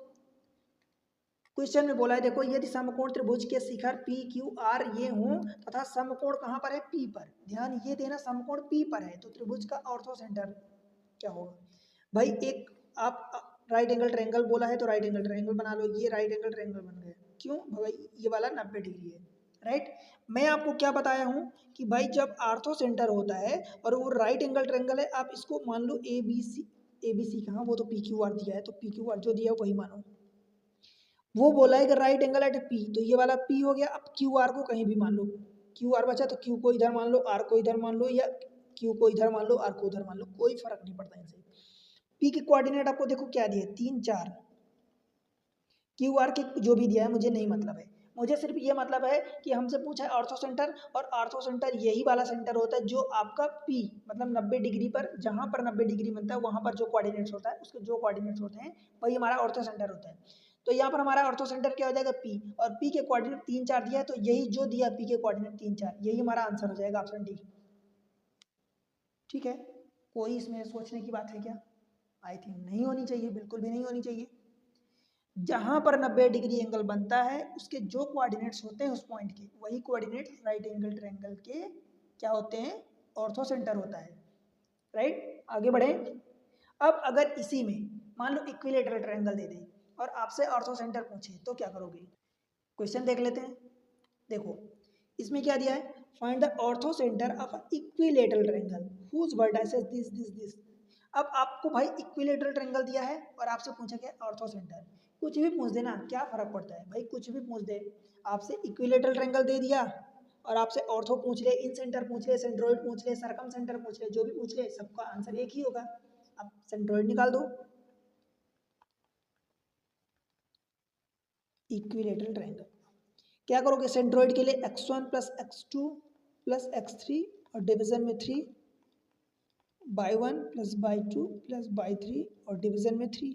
क्वेश्चन में बोला है, देखो यदि समकोण त्रिभुज के शिखर पी क्यू आर ये हों तथा समकोण कहाँ पर है, पी पर, ध्यान ये देना, समकोण पी पर है तो त्रिभुज का ऑर्थो सेंटर क्या होगा। भाई एक आप राइट एंगल ट्रायंगल बोला है तो राइट एंगल ट्रायंगल बना लो, ये राइट एंगल ट्रायंगल बन गया, क्यों भाई ये वाला 90 डिग्री है, राइट। मैं आपको क्या बताया हूँ कि भाई जब ऑर्थो सेंटर होता है और वो राइट एंगल ट्रायंगल है, आप इसको मान लो ए बी सी कहाँ, वो तो पी क्यू आर दिया है, तो पी क्यू आर जो दिया है वही मानो। वो बोला है कि राइट एंगल एट पी, तो ये वाला पी हो गया। अब क्यू आर को कहीं भी मान लो, क्यू आर बचा तो क्यू को इधर मान लो, आर को इधर मान लो, या क्यू को इधर मान लो, आर को उधर मान लो, कोई फर्क नहीं पड़ता इनसे। पी के कोऑर्डिनेट आपको देखो क्या दिए, 3 4। क्यू आर के जो भी दिया है मुझे नहीं मतलब है, मुझे सिर्फ ये मतलब है कि हमसे पूछा है ऑर्थो सेंटर, और ऑर्थो सेंटर यही वाला सेंटर होता है जो आपका पी मतलब 90 डिग्री पर, जहाँ पर 90 डिग्री बनता है वहाँ पर जो कोऑर्डिनेट्स होता है, उसके जो कोऑर्डिनेट्स होते हैं वही हमारा ऑर्थो सेंटर होता है। तो यहाँ पर हमारा ऑर्थो सेंटर क्या हो जाएगा, पी, और पी के कोऑर्डिनेट 3 4 दिया है, तो यही जो दिया पी के कोऑर्डिनेट 3 4, यही हमारा आंसर हो जाएगा, ऑप्शन डी। ठीक है, कोई इसमें सोचने की बात है क्या, आई थिंक नहीं होनी चाहिए, बिल्कुल भी नहीं होनी चाहिए। जहां पर 90 डिग्री एंगल बनता है उसके जो कोऑर्डिनेट्स होते हैं उस पॉइंट के, वही कोऑर्डिनेट्स राइट एंगल ट्रायंगल के क्या होते हैं, ऑर्थो सेंटर होता है, राइट। आगे बढ़े, अब अगर इसी में मान लो इक्विलेटरल ट्रायंगल दे दे और आपसे ऑर्थो सेंटर पूछे तो क्या करोगे, क्वेश्चन देख लेते हैं। देखो इसमें क्या दिया है, find the orthocentre of equilateral triangle whose vertices this this this. अब आपको भाई इक्विलेटरल ट्रायंगल दिया है और आपसे पूछा गया ऑर्थो सेंटर, कुछ भी पूछ देना, क्या फर्क पड़ता है भाई, कुछ भी पूछ दे। आपसे इक्विलेटरल ट्रायंगल दे दिया और आपसे ऑर्थो पूछ ले, इन सेंटर पूछ ले, सेंट्रोइड पूछ ले, सरकम सेंटर पूछ ले, जो भी पूछ ले सबका आंसर एक ही होगा। अब सेंट्रोइड निकाल दो, इक्विलेटरल ट्रायंगल क्या करोगे, सेंट्रोइड के लिए x1 plus x2 plus x3 और डिवीजन में 3, by 1 plus by 2 plus by 3 और डिवीजन में 3,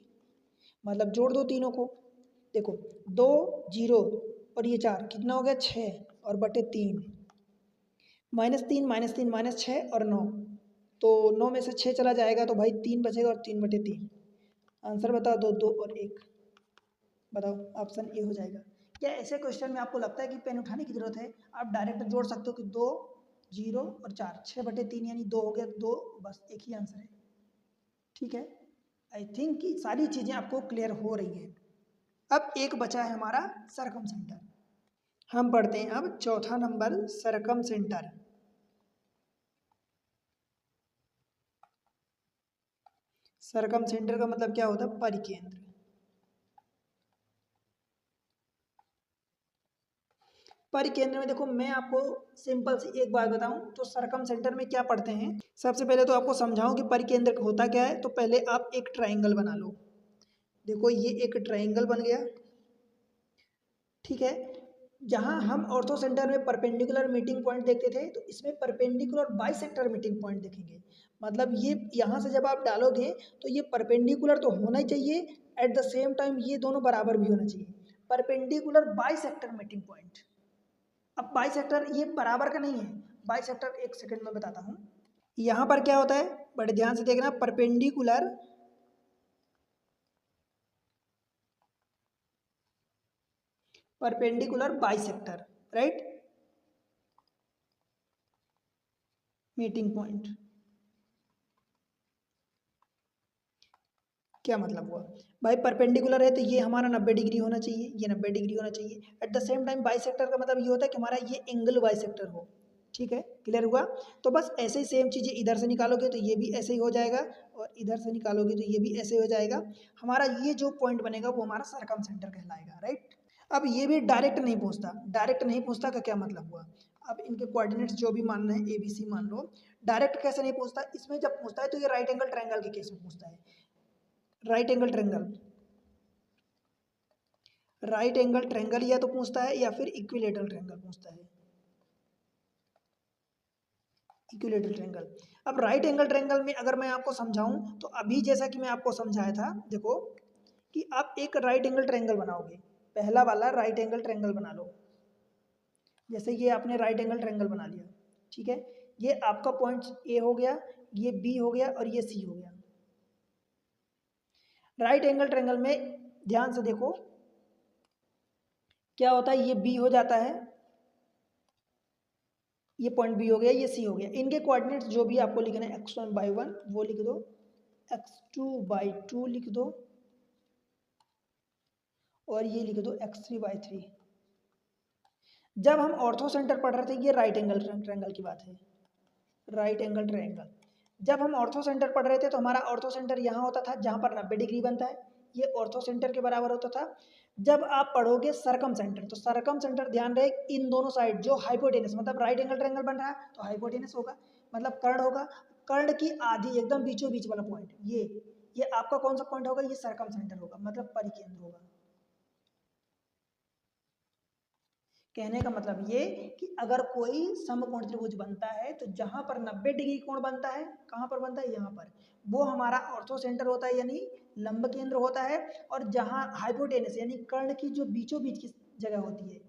मतलब जोड़ दो तीनों को। देखो 2 0 और ये 4 कितना हो गया, 6 और बटे 3, -3 -3 -6 और 9, तो 9 में से 6 चला जाएगा तो भाई 3 बचेगा और 3 बटे 3। आंसर बताओ, 2 2 और 1, बताओ ऑप्शन ए हो जाएगा। क्या ऐसे क्वेश्चन में आपको लगता है कि पेन उठाने की जरूरत है, आप डायरेक्ट जोड़ सकते हो कि 2 0 और 4, 6/3 यानी 2 हो गया, 2 बस एक ही आंसर है। ठीक है, आई थिंक कि सारी चीज़ें आपको क्लियर हो रही है। अब एक बचा है हमारा सरकम सेंटर, हम पढ़ते हैं अब चौथा नंबर सरकम सेंटर। सरकम सेंटर का मतलब क्या होता है, परिकेंद्र। परिकेंद्र में देखो मैं आपको सिंपल सी एक बात बताऊं तो सरकम सेंटर में क्या पढ़ते हैं। सबसे पहले तो आपको समझाऊं कि परिकेंद्र होता क्या है। तो पहले आप एक ट्राइंगल बना लो। देखो ये एक ट्राइंगल बन गया, ठीक है। जहां हम ऑर्थो सेंटर में परपेंडिकुलर मीटिंग पॉइंट देखते थे तो इसमें परपेंडिकुलर बाइसेक्टर मीटिंग पॉइंट देखेंगे। मतलब ये यहाँ से जब आप डालोगे तो ये परपेंडिकुलर तो होना ही चाहिए, एट द सेम टाइम ये दोनों बराबर भी होना चाहिए। Perpendicular bisector meeting point. अब बाइसेक्टर ये बराबर का नहीं है। बाइसेक्टर एक सेकंड में बताता हूँ। यहाँ पर क्या होता है, बड़े ध्यान से देखना, perpendicular bisector, right, meeting point. क्या मतलब हुआ भाई, परपेंडिकुलर है तो ये हमारा 90 डिग्री होना चाहिए, ये 90 डिग्री होना चाहिए। At the same time bisector का मतलब ये होता है कि हमारा ये एंगल बाइसेक्टर हो। ठीक है, क्लियर हुआ। तो बस ऐसे ही सेम चीज़ें इधर से निकालोगे तो ये भी ऐसे ही हो जाएगा, और इधर से निकालोगे तो ये भी ऐसे हो जाएगा। हमारा ये जो पॉइंट बनेगा वो हमारा सरकम सेंटर कहलाएगा, राइट। अब ये भी डायरेक्ट नहीं पूछता। डायरेक्ट नहीं पूछता का क्या मतलब हुआ, अब इनके कोऑर्डिनेट्स जो भी मान रहे हैं ABC मान लो, डायरेक्ट कैसे नहीं पूछता। इसमें जब पूछता है तो ये राइट एंगल ट्रायंगल के केस में पूछता है। Right angle triangle, right angle triangle या तो पूछता है या फिर इक्विलेटरल ट्रायंगल पूछता है। Equilateral triangle. अब राइट एंगल ट्रायंगल में अगर मैं आपको समझाऊं तो अभी जैसा कि मैं आपको समझाया था, देखो कि आप एक राइट एंगल ट्रायंगल बनाओगे। पहला वाला राइट एंगल ट्रायंगल बना लो। जैसे ये आपने राइट एंगल ट्रायंगल बना लिया, ठीक है। ये आपका पॉइंट ए हो गया, ये बी हो गया और ये सी हो गया। राइट एंगल ट्रायंगल में ध्यान से देखो क्या होता है, ये बी हो जाता है, ये पॉइंट बी हो गया, ये सी हो गया। इनके कोऑर्डिनेट्स जो भी आपको लिखना है x1/1 वो लिख दो, x2/2 लिख दो, और ये लिख दो x3/3। जब हम ऑर्थो सेंटर पढ़ रहे थे, ये राइट एंगल ट्रायंगल की बात है, राइट एंगल ट्रायंगल। जब हम ऑर्थो सेंटर पढ़ रहे थे तो हमारा ऑर्थो सेंटर यहाँ होता था जहाँ पर 90 डिग्री बनता है, ये ऑर्थो सेंटर के बराबर होता था। जब आप पढ़ोगे सरकम सेंटर तो सरकम सेंटर ध्यान रहे इन दोनों साइड जो हाइपोटेनस, मतलब राइट एंगल ट्रायंगल बन रहा है तो हाइपोटेनस होगा, मतलब कर्ण होगा। कर्ण की आधी एकदम बीचों बीच वाला पॉइंट ये आपका कौन सा पॉइंट होगा, ये सरकम सेंटर होगा, मतलब परिकेंद्र होगा। कहने का मतलब ये कि अगर कोई समकोण त्रिभुज बनता है तो जहां पर 90 डिग्री कोण बनता है, कहां पर बनता है, यहाँ पर, वो हमारा ऑर्थो सेंटर होता है यानी लंब केंद्र होता है। और जहां हाइपोटेनस यानी कर्ण की जो बीचों बीच की जगह होती है,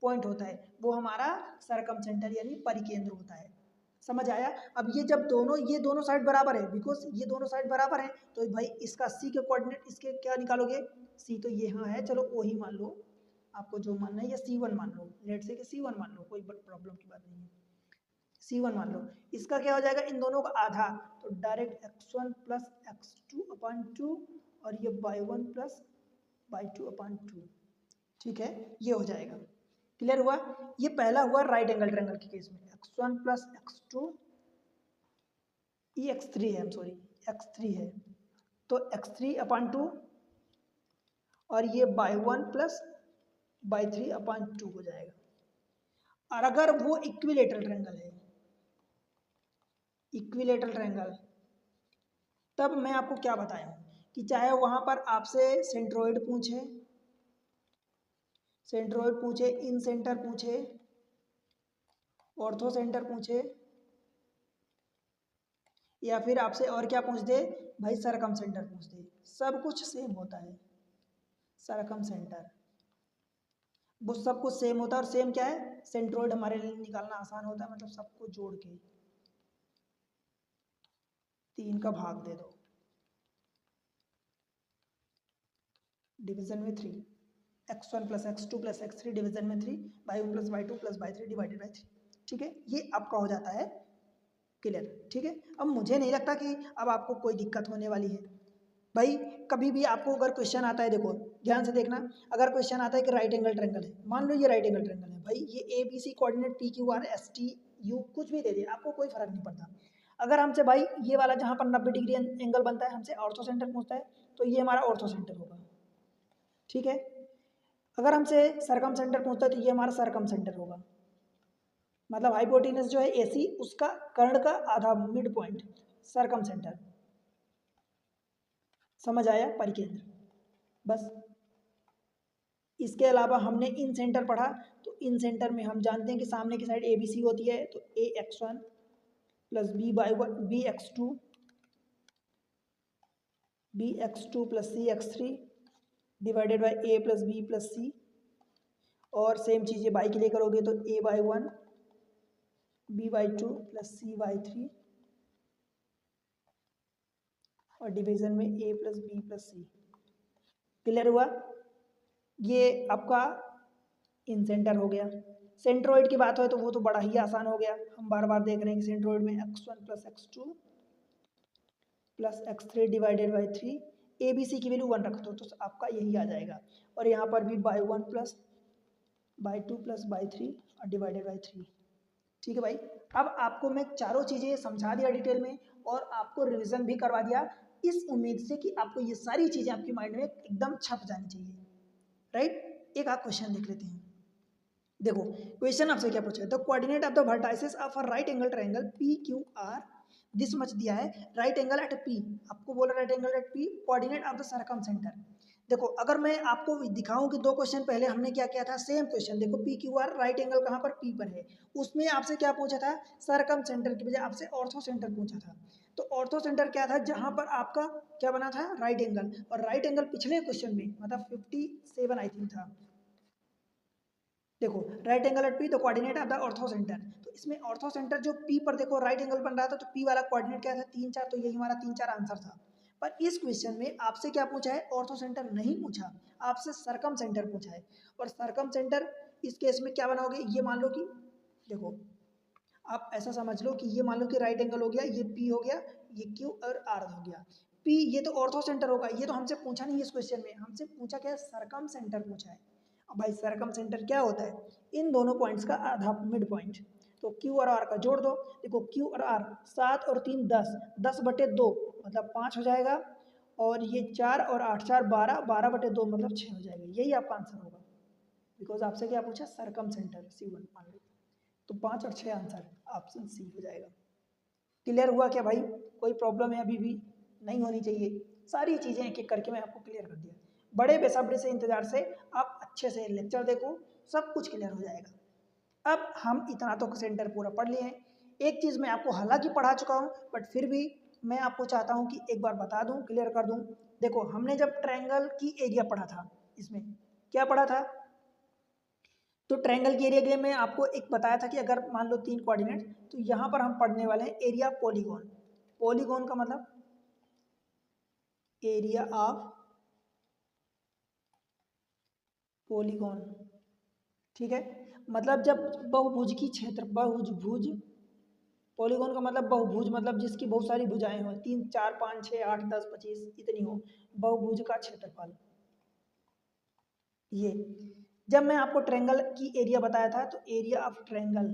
पॉइंट होता है, वो हमारा सरकम सेंटर यानी परिकेंद्र होता है। समझ आया। अब ये दोनों साइड बराबर है, बिकॉज ये दोनों साइड बराबर है तो भाई इसका सी के कोऑर्डिनेट इसके क्या निकालोगे, सी तो ये यहाँ है, चलो वो ही मान लो, आपको जो मानना है, या C1 मान लो, लेट से कि C1 मान लो, कोई प्रॉब्लम की बात नहीं है। C1 मान लो, इसका क्या हो जाएगा, इन दोनों का आधा, तो डायरेक्ट x1 प्लस x2/2 और ये y1 प्लस y2/2। ठीक है, ये हो जाएगा। क्लियर हुआ। ये पहला हुआ राइट एंगल ट्रायंगल के केस में, x1 प्लस x2, ये x3 है, सॉरी x3 है, तो x3/2 और ये y1 प्लस y3/2 हो जाएगा। और अगर वो इक्विलेटरल ट्रायंगल है, इक्विलेटरल ट्रायंगल, तब मैं आपको क्या बताया हूँ कि चाहे वहां पर आपसे सेंट्रोइड पूछे, इन सेंटर पूछे, ऑर्थो सेंटर पूछे, या फिर आपसे और क्या पूछ दे भाई, सरकम सेंटर पूछ दे, सब कुछ सेम होता है। सरकम सेंटर वो सब कुछ सेम होता है, और सेम क्या है, सेंट्रोइड हमारे लिए निकालना आसान होता है, मतलब सबको जोड़ के 3 का भाग दे दो, डिवीजन में 3, x1 plus x2 plus x3 division में 3, y1 plus y2 plus y3 divided by 3। ठीक है, ये आपका हो जाता है क्लियर। ठीक है, अब मुझे नहीं लगता कि अब आपको कोई दिक्कत होने वाली है। भाई कभी भी आपको अगर क्वेश्चन आता है, देखो ध्यान से देखना, अगर क्वेश्चन आता है कि राइट एंगल ट्रायंगल है, मान लो ये राइट एंगल ट्रायंगल है, भाई ये ABC coordinate PQR ST U कुछ भी दे दे, आपको कोई फर्क नहीं पड़ता। अगर हमसे भाई ये वाला जहाँ पर 90 डिग्री एंगल बनता है, हमसे ऑर्थो सेंटर पूछता है, तो ये हमारा ऑर्थो सेंटर होगा। ठीक है, अगर हमसे सरकम सेंटर पूछता है तो ये हमारा सरकम सेंटर होगा, मतलब हाइपोटेनस जो है AC उसका कर्ण का आधा मिड पॉइंट सरकम सेंटर। समझ आया परिकेंद्र? बस इसके अलावा हमने इन सेंटर पढ़ा, तो इन सेंटर में हम जानते हैं कि सामने की साइड ABC होती है, तो AX1 plus BX2 plus CX3 divided by A plus B plus C, और सेम चीज़ ये बाई के लिए करोगे तो A/1 B/2 प्लस C/3 और डिवीजन में A plus B plus C। Clear हुआ? ये आपका इन सेंटर हो गया। सेंट्रोइड की बात हो तो वो तो बड़ा ही आसान हो गया, हम बार बार देख रहे हैं कि सेंट्रोइड में x1 plus x2 plus x3 divided by 3, ABC की वैल्यू 1 रख दो तो आपका यही आ जाएगा, और यहाँ पर भी by1 plus by2 plus by3 और डिवाइडेड बाई 3। ठीक है भाई, अब आपको मैं चारों चीज़ें समझा दिया डिटेल में और आपको रिवीजन भी करवा दिया, इस उम्मीद से कि आपको ये सारी चीज़ें आपकी माइंड में एकदम छप जानी चाहिए। राइट, एक आप क्वेश्चन देख लेते हैं। देखो क्वेश्चन आपसे क्या पूछा है, the coordinate of the vertices of a right angle triangle PQR this much दिया है, राइट एंगल एट P, आपको बोला right angle at P, coordinate of the circumcentre. देखो अगर मैं आपको दिखाऊं कि दो क्वेश्चन पहले हमने क्या किया था, सेम क्वेश्चन देखो PQR राइट एंगल कहाँ पर P पर है, उसमें आपसे क्या पूछा था, सरकम सेंटर की बजाय आपसे ऑर्थो सेंटर पूछा था। तो ऑर्थो सेंटर क्या था, जहां पर आपका क्या बना था, राइट एंगल, और राइट एंगल पिछले क्वेश्चन में मतलब 57 आई थिंक था। देखो right angle at P the coordinate of the orthocentre, तो इसमें ऑर्थो सेंटर जो P पर देखो राइट एंगल बन रहा था, तो P वाला कोऑर्डिनेट क्या था 3 4, तो यही हमारा 3 4 आंसर था। पर इस क्वेश्चन में आपसे क्या पूछा है, ऑर्थो सेंटर नहीं पूछा, आपसे सरकम सेंटर पूछा है। और सरकम सेंटर इस केस में क्या बनाओगे, ये मान लो कि देखो आप ऐसा समझ लो कि ये मान लो कि राइट एंगल हो गया, ये P हो गया, ये Q और R हो गया। P ये तो ऑर्थो सेंटर होगा, ये तो हमसे पूछा नहीं है इस क्वेश्चन में, हमसे पूछा क्या है, सरकम सेंटर पूछा है। अब भाई सरकम सेंटर क्या होता है, इन दोनों पॉइंट्स का आधा मिड पॉइंट, तो Q और R का जोड़ दो। देखो Q और R 7 और 3 10, 10/2 मतलब 5 हो जाएगा, और ये 4 और 8 4 12, 12/2 मतलब 6 हो जाएगा, यही आपका आंसर होगा। बिकॉज आपसे क्या पूछा, सरकम सेंटर C1 मान लो, तो 5 और 6 आंसर ऑप्शन C हो जाएगा। क्लियर हुआ क्या भाई, कोई प्रॉब्लम है अभी भी, नहीं होनी चाहिए, सारी चीज़ें एक एक करके मैं आपको क्लियर कर दिया। बड़े बेसब्री से इंतजार से आप अच्छे से लेक्चर देखो, सब कुछ क्लियर हो जाएगा। अब हम इतना तो सेंटर पूरा पढ़ लिए हैं, एक चीज़ मैं आपको हालांकि पढ़ा चुका हूँ, बट फिर भी मैं आपको चाहता हूँ कि एक बार बता दूँ, क्लियर कर दूँ। देखो हमने जब ट्रायंगल की एरिया पढ़ा था, इसमें क्या पढ़ा था, तो ट्रायंगल के एरिया के लिए मैं आपको एक बताया था कि अगर मान लो 3 कोऑर्डिनेट, तो यहाँ पर हम पढ़ने वाले हैं एरिया पॉलीगॉन। पॉलीगॉन का मतलब एरिया ऑफ पॉलीगॉन, ठीक है, मतलब जब बहुभुज की क्षेत्र, बहुभुज, पॉलीगॉन का मतलब बहुभुज, मतलब जिसकी बहुत सारी भुजाएं हो, 3 4 5 6 8 10 25 इतनी हो, बहुभुज का क्षेत्रफल। ये जब मैं आपको ट्रायंगल की एरिया बताया था, तो एरिया ऑफ ट्रायंगल,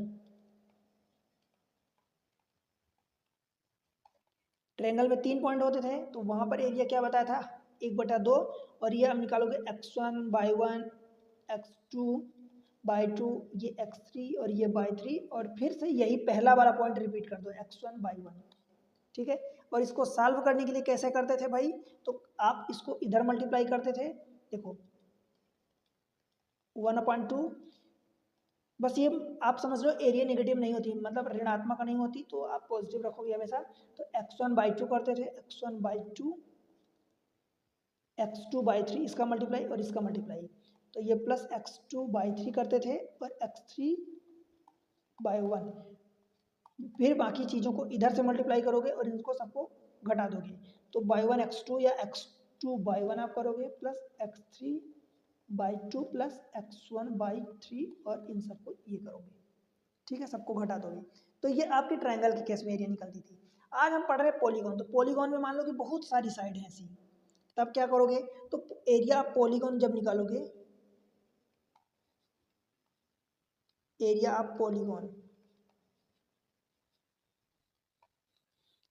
ट्रायंगल में 3 पॉइंट होते थे, तो वहां पर एरिया क्या बताया था, 1/2, और ये हम निकालोगे x1/1 x2/2 ये x3 और ये by3, और फिर से यही पहला वाला पॉइंट रिपीट कर दो x1/1, ठीक है। और इसको सॉल्व करने के लिए कैसे करते थे भाई, तो आप इसको इधर मल्टीप्लाई करते थे, देखो 1/2, बस ये आप समझ लो एरिया नेगेटिव नहीं होती, मतलब ऋणात्मक नहीं होती, तो आप पॉजिटिव रखोगे हमेशा, तो x1/2 करते थे, x1/2 x2/3 इसका मल्टीप्लाई और इसका मल्टीप्लाई, तो ये प्लस x2/3 करते थे और x3/1, फिर बाकी चीज़ों को इधर से मल्टीप्लाई करोगे और इनको सबको घटा दोगे, तो y1 x2 या x2/1 आप करोगे, प्लस x3/2 प्लस x1/3, और इन सबको ये करोगे, ठीक है, सबको घटा दोगे। तो ये आपके ट्रायंगल के केस में एरिया निकलती थी। आज हम पढ़ रहे हैं पॉलीगॉन, तो पॉलीगॉन में मान लो कि बहुत सारी साइड हैं ऐसी, तब क्या करोगे, तो एरिया ऑफ पॉलीगॉन जब निकालोगे, एरिया ऑफ पॉलीगॉन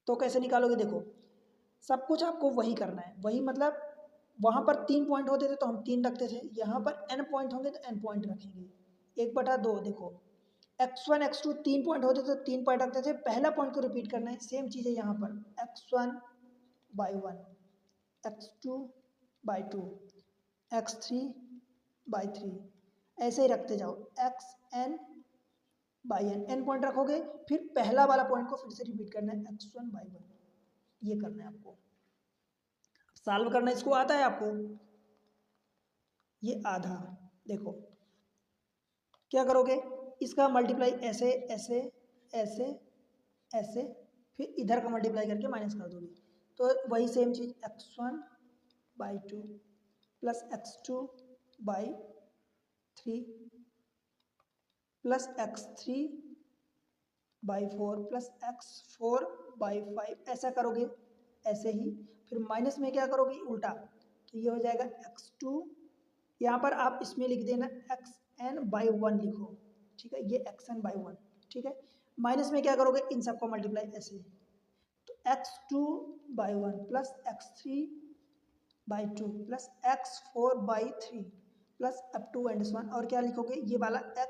तो कैसे निकालोगे, देखो सब कुछ आपको वही करना है, वही मतलब वहाँ पर 3 पॉइंट होते थे तो हम 3 रखते थे, यहाँ पर n पॉइंट होंगे तो n पॉइंट रखेंगे। 1/2 देखो, x1 x2 3 पॉइंट होते थे तो 3 पॉइंट रखते थे, पहला पॉइंट को रिपीट करना है। सेम चीज़ है यहाँ पर, x1/1, x2/2, x3/3, ऐसे ही रखते जाओ, xn/n, n पॉइंट रखोगे, फिर पहला वाला पॉइंट को फिर से रिपीट करना है, x1/1, ये करना है आपको। सॉल्व करना इसको आता है आपको, ये आधा, देखो क्या करोगे, इसका मल्टीप्लाई ऐसे ऐसे ऐसे ऐसे, फिर इधर का मल्टीप्लाई करके माइनस कर दोगे, तो वही सेम चीज x1/2 plus x2/3 plus x3/4 plus x4/5, ऐसा करोगे ऐसे ही। फिर माइनस में क्या करोगे, उल्टा, तो ये हो जाएगा x2, यहाँ पर आप इसमें लिख देना xn/1 लिखो, ठीक है, ये xn/1, ठीक है। माइनस में क्या करोगे, इन सबको मल्टीप्लाई ऐसे, तो x2/1 plus x3/2 plus x4/3 plus up to end one, और क्या लिखोगे, ये वाला x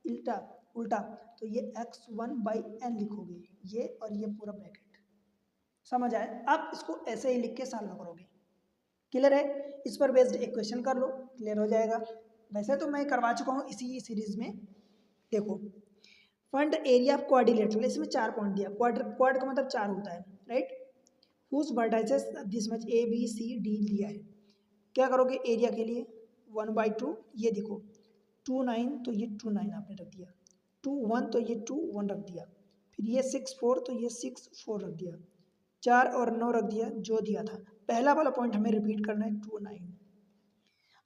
उल्टा उल्टा, तो ये x1/n लिखोगे, ये और ये पूरा ब्रैकेट। समझ आए, आप इसको ऐसे ही लिख के सॉल्व करोगे। क्लियर है, इस पर बेस्ड एक क्वेश्चन कर लो, क्लियर हो जाएगा। वैसे तो मैं करवा चुका हूँ इसी सीरीज में। देखो, फंड एरिया ऑफ क्वाड्रिलेटरल, इसमें 4 पॉइंट दिया, क्वाड का मतलब 4 होता है, right. Whose vertices this much, A B C D दिया है। क्या करोगे एरिया के लिए, 1/2, ये देखो 2 9, तो ये 2 9 आपने रख दिया, 2 1 तो ये 2 1 रख दिया, फिर ये 6 4 तो ये 6 4 रख दिया, 4 और 9 रख दिया जो दिया था। पहला वाला पॉइंट हमें रिपीट करना है 2 9।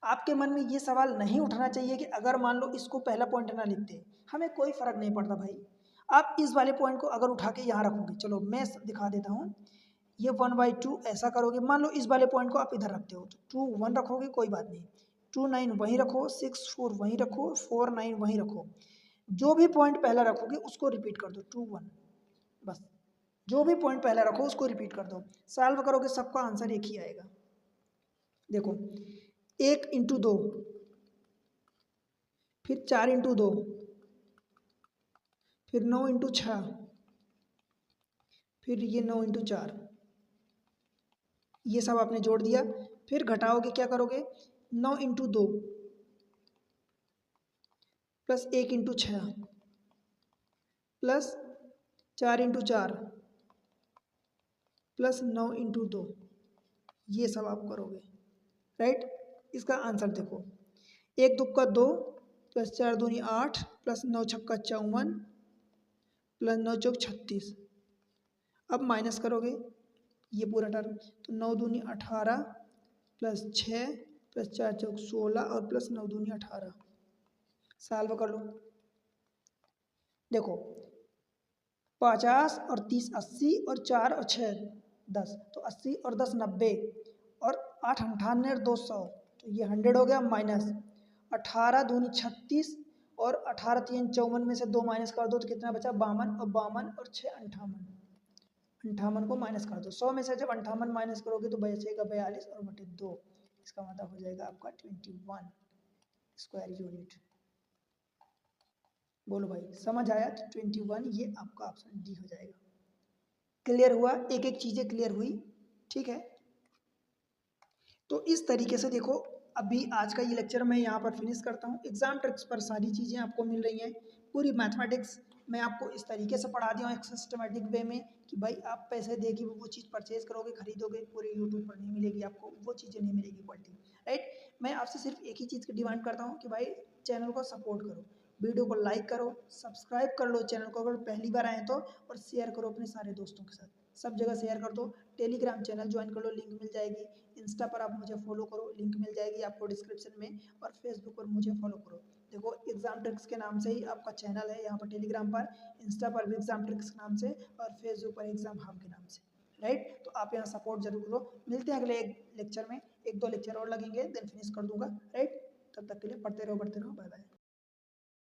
आपके मन में ये सवाल नहीं उठना चाहिए कि अगर मान लो इसको पहला पॉइंट ना लिखते, हमें कोई फर्क नहीं पड़ता भाई। आप इस वाले पॉइंट को अगर उठा के यहाँ रखोगे, चलो मैं दिखा देता हूँ, ये 1/2 ऐसा करोगे, मान लो इस वाले पॉइंट को आप इधर रखते हो तो 2 1 रखोगे, कोई बात नहीं, 2 9 वहीं रखो, 6 4 वहीं रखो, 4 9 वहीं रखो, जो भी पॉइंट पहला रखोगे उसको रिपीट कर दो 2 1, बस जो भी पॉइंट पहला रखो उसको रिपीट कर दो। सॉल्व करोगे सबका आंसर एक ही आएगा। देखो 1 × 2, फिर 4 × 2, फिर 9 × 6, फिर ये 9 × 4, ये सब आपने जोड़ दिया। फिर घटाओगे, क्या करोगे, 9 × 2 प्लस 1 × 6 प्लस 4 × 4 प्लस 9 × 2, ये सब आप करोगे, राइट। इसका आंसर देखो, 1 2 2 प्लस 4 दूनी 8 प्लस 9 6 54 प्लस 9 4 36। अब माइनस करोगे ये पूरा टर्म, तो 9 दूनी 18 प्लस 6 प्लस 4 4 16 और प्लस 9 दूनी 18। सॉल्व कर लो, देखो 50 और 30 80 और 4 और 6 10, तो 80 और 10 90 और 8 98 और 200, तो ये 100 हो गया। माइनस 18 दूनी 36 और 18 3 54 में से 2 माइनस कर दो तो कितना बचा, 52, और 52 और 6 58, 58 को माइनस कर दो। 100 में से जब 58 माइनस करोगे तो बचेगा 42 और बटे 2, इसका मतलब हो जाएगा आपका 21 स्क्वायर यूनिट। बोलो भाई समझ आया, तो 21 ये आपका ऑप्शन डी हो जाएगा। क्लियर हुआ, एक एक चीजें क्लियर हुई, ठीक है। तो इस तरीके से देखो, अभी आज का ये लेक्चर मैं यहाँ पर फिनिश करता हूँ। एग्जाम ट्रिक्स पर सारी चीज़ें आपको मिल रही हैं, पूरी मैथमेटिक्स मैं आपको इस तरीके से पढ़ा दिया हूँ एक सिस्टमेटिक वे में कि भाई आप पैसे दे के वो चीज़ परचेज करोगे, खरीदोगे, पूरे यूट्यूब पर नहीं मिलेगी आपको, वो चीज़ें नहीं मिलेगी क्वालिटी, राइट। मैं आपसे सिर्फ एक ही चीज़ की डिमांड करता हूँ कि भाई चैनल को सपोर्ट करो, वीडियो को लाइक करो, सब्सक्राइब कर लो चैनल को अगर पहली बार आए तो, और शेयर करो अपने सारे दोस्तों के साथ, सब जगह शेयर कर दो। टेलीग्राम चैनल ज्वाइन कर लो, लिंक मिल जाएगी। इंस्टा पर आप मुझे फॉलो करो, लिंक मिल जाएगी आपको डिस्क्रिप्शन में, और फेसबुक पर मुझे फॉलो करो। देखो एग्जाम ट्रिक्स के नाम से ही आपका चैनल है यहाँ पर टेलीग्राम पर, इंस्टा पर भी एग्जाम ट्रिक्स के नाम से, और फेसबुक पर एग्जाम हब के नाम से, राइट। तो आप यहाँ सपोर्ट जरूर करो। मिलते हैं अगले एक लेक्चर में, 1 2 लेक्चर और लगेंगे, देन फिनिश कर दूंगा, राइट। तब तक के लिए पढ़ते रहो, बाय बाय।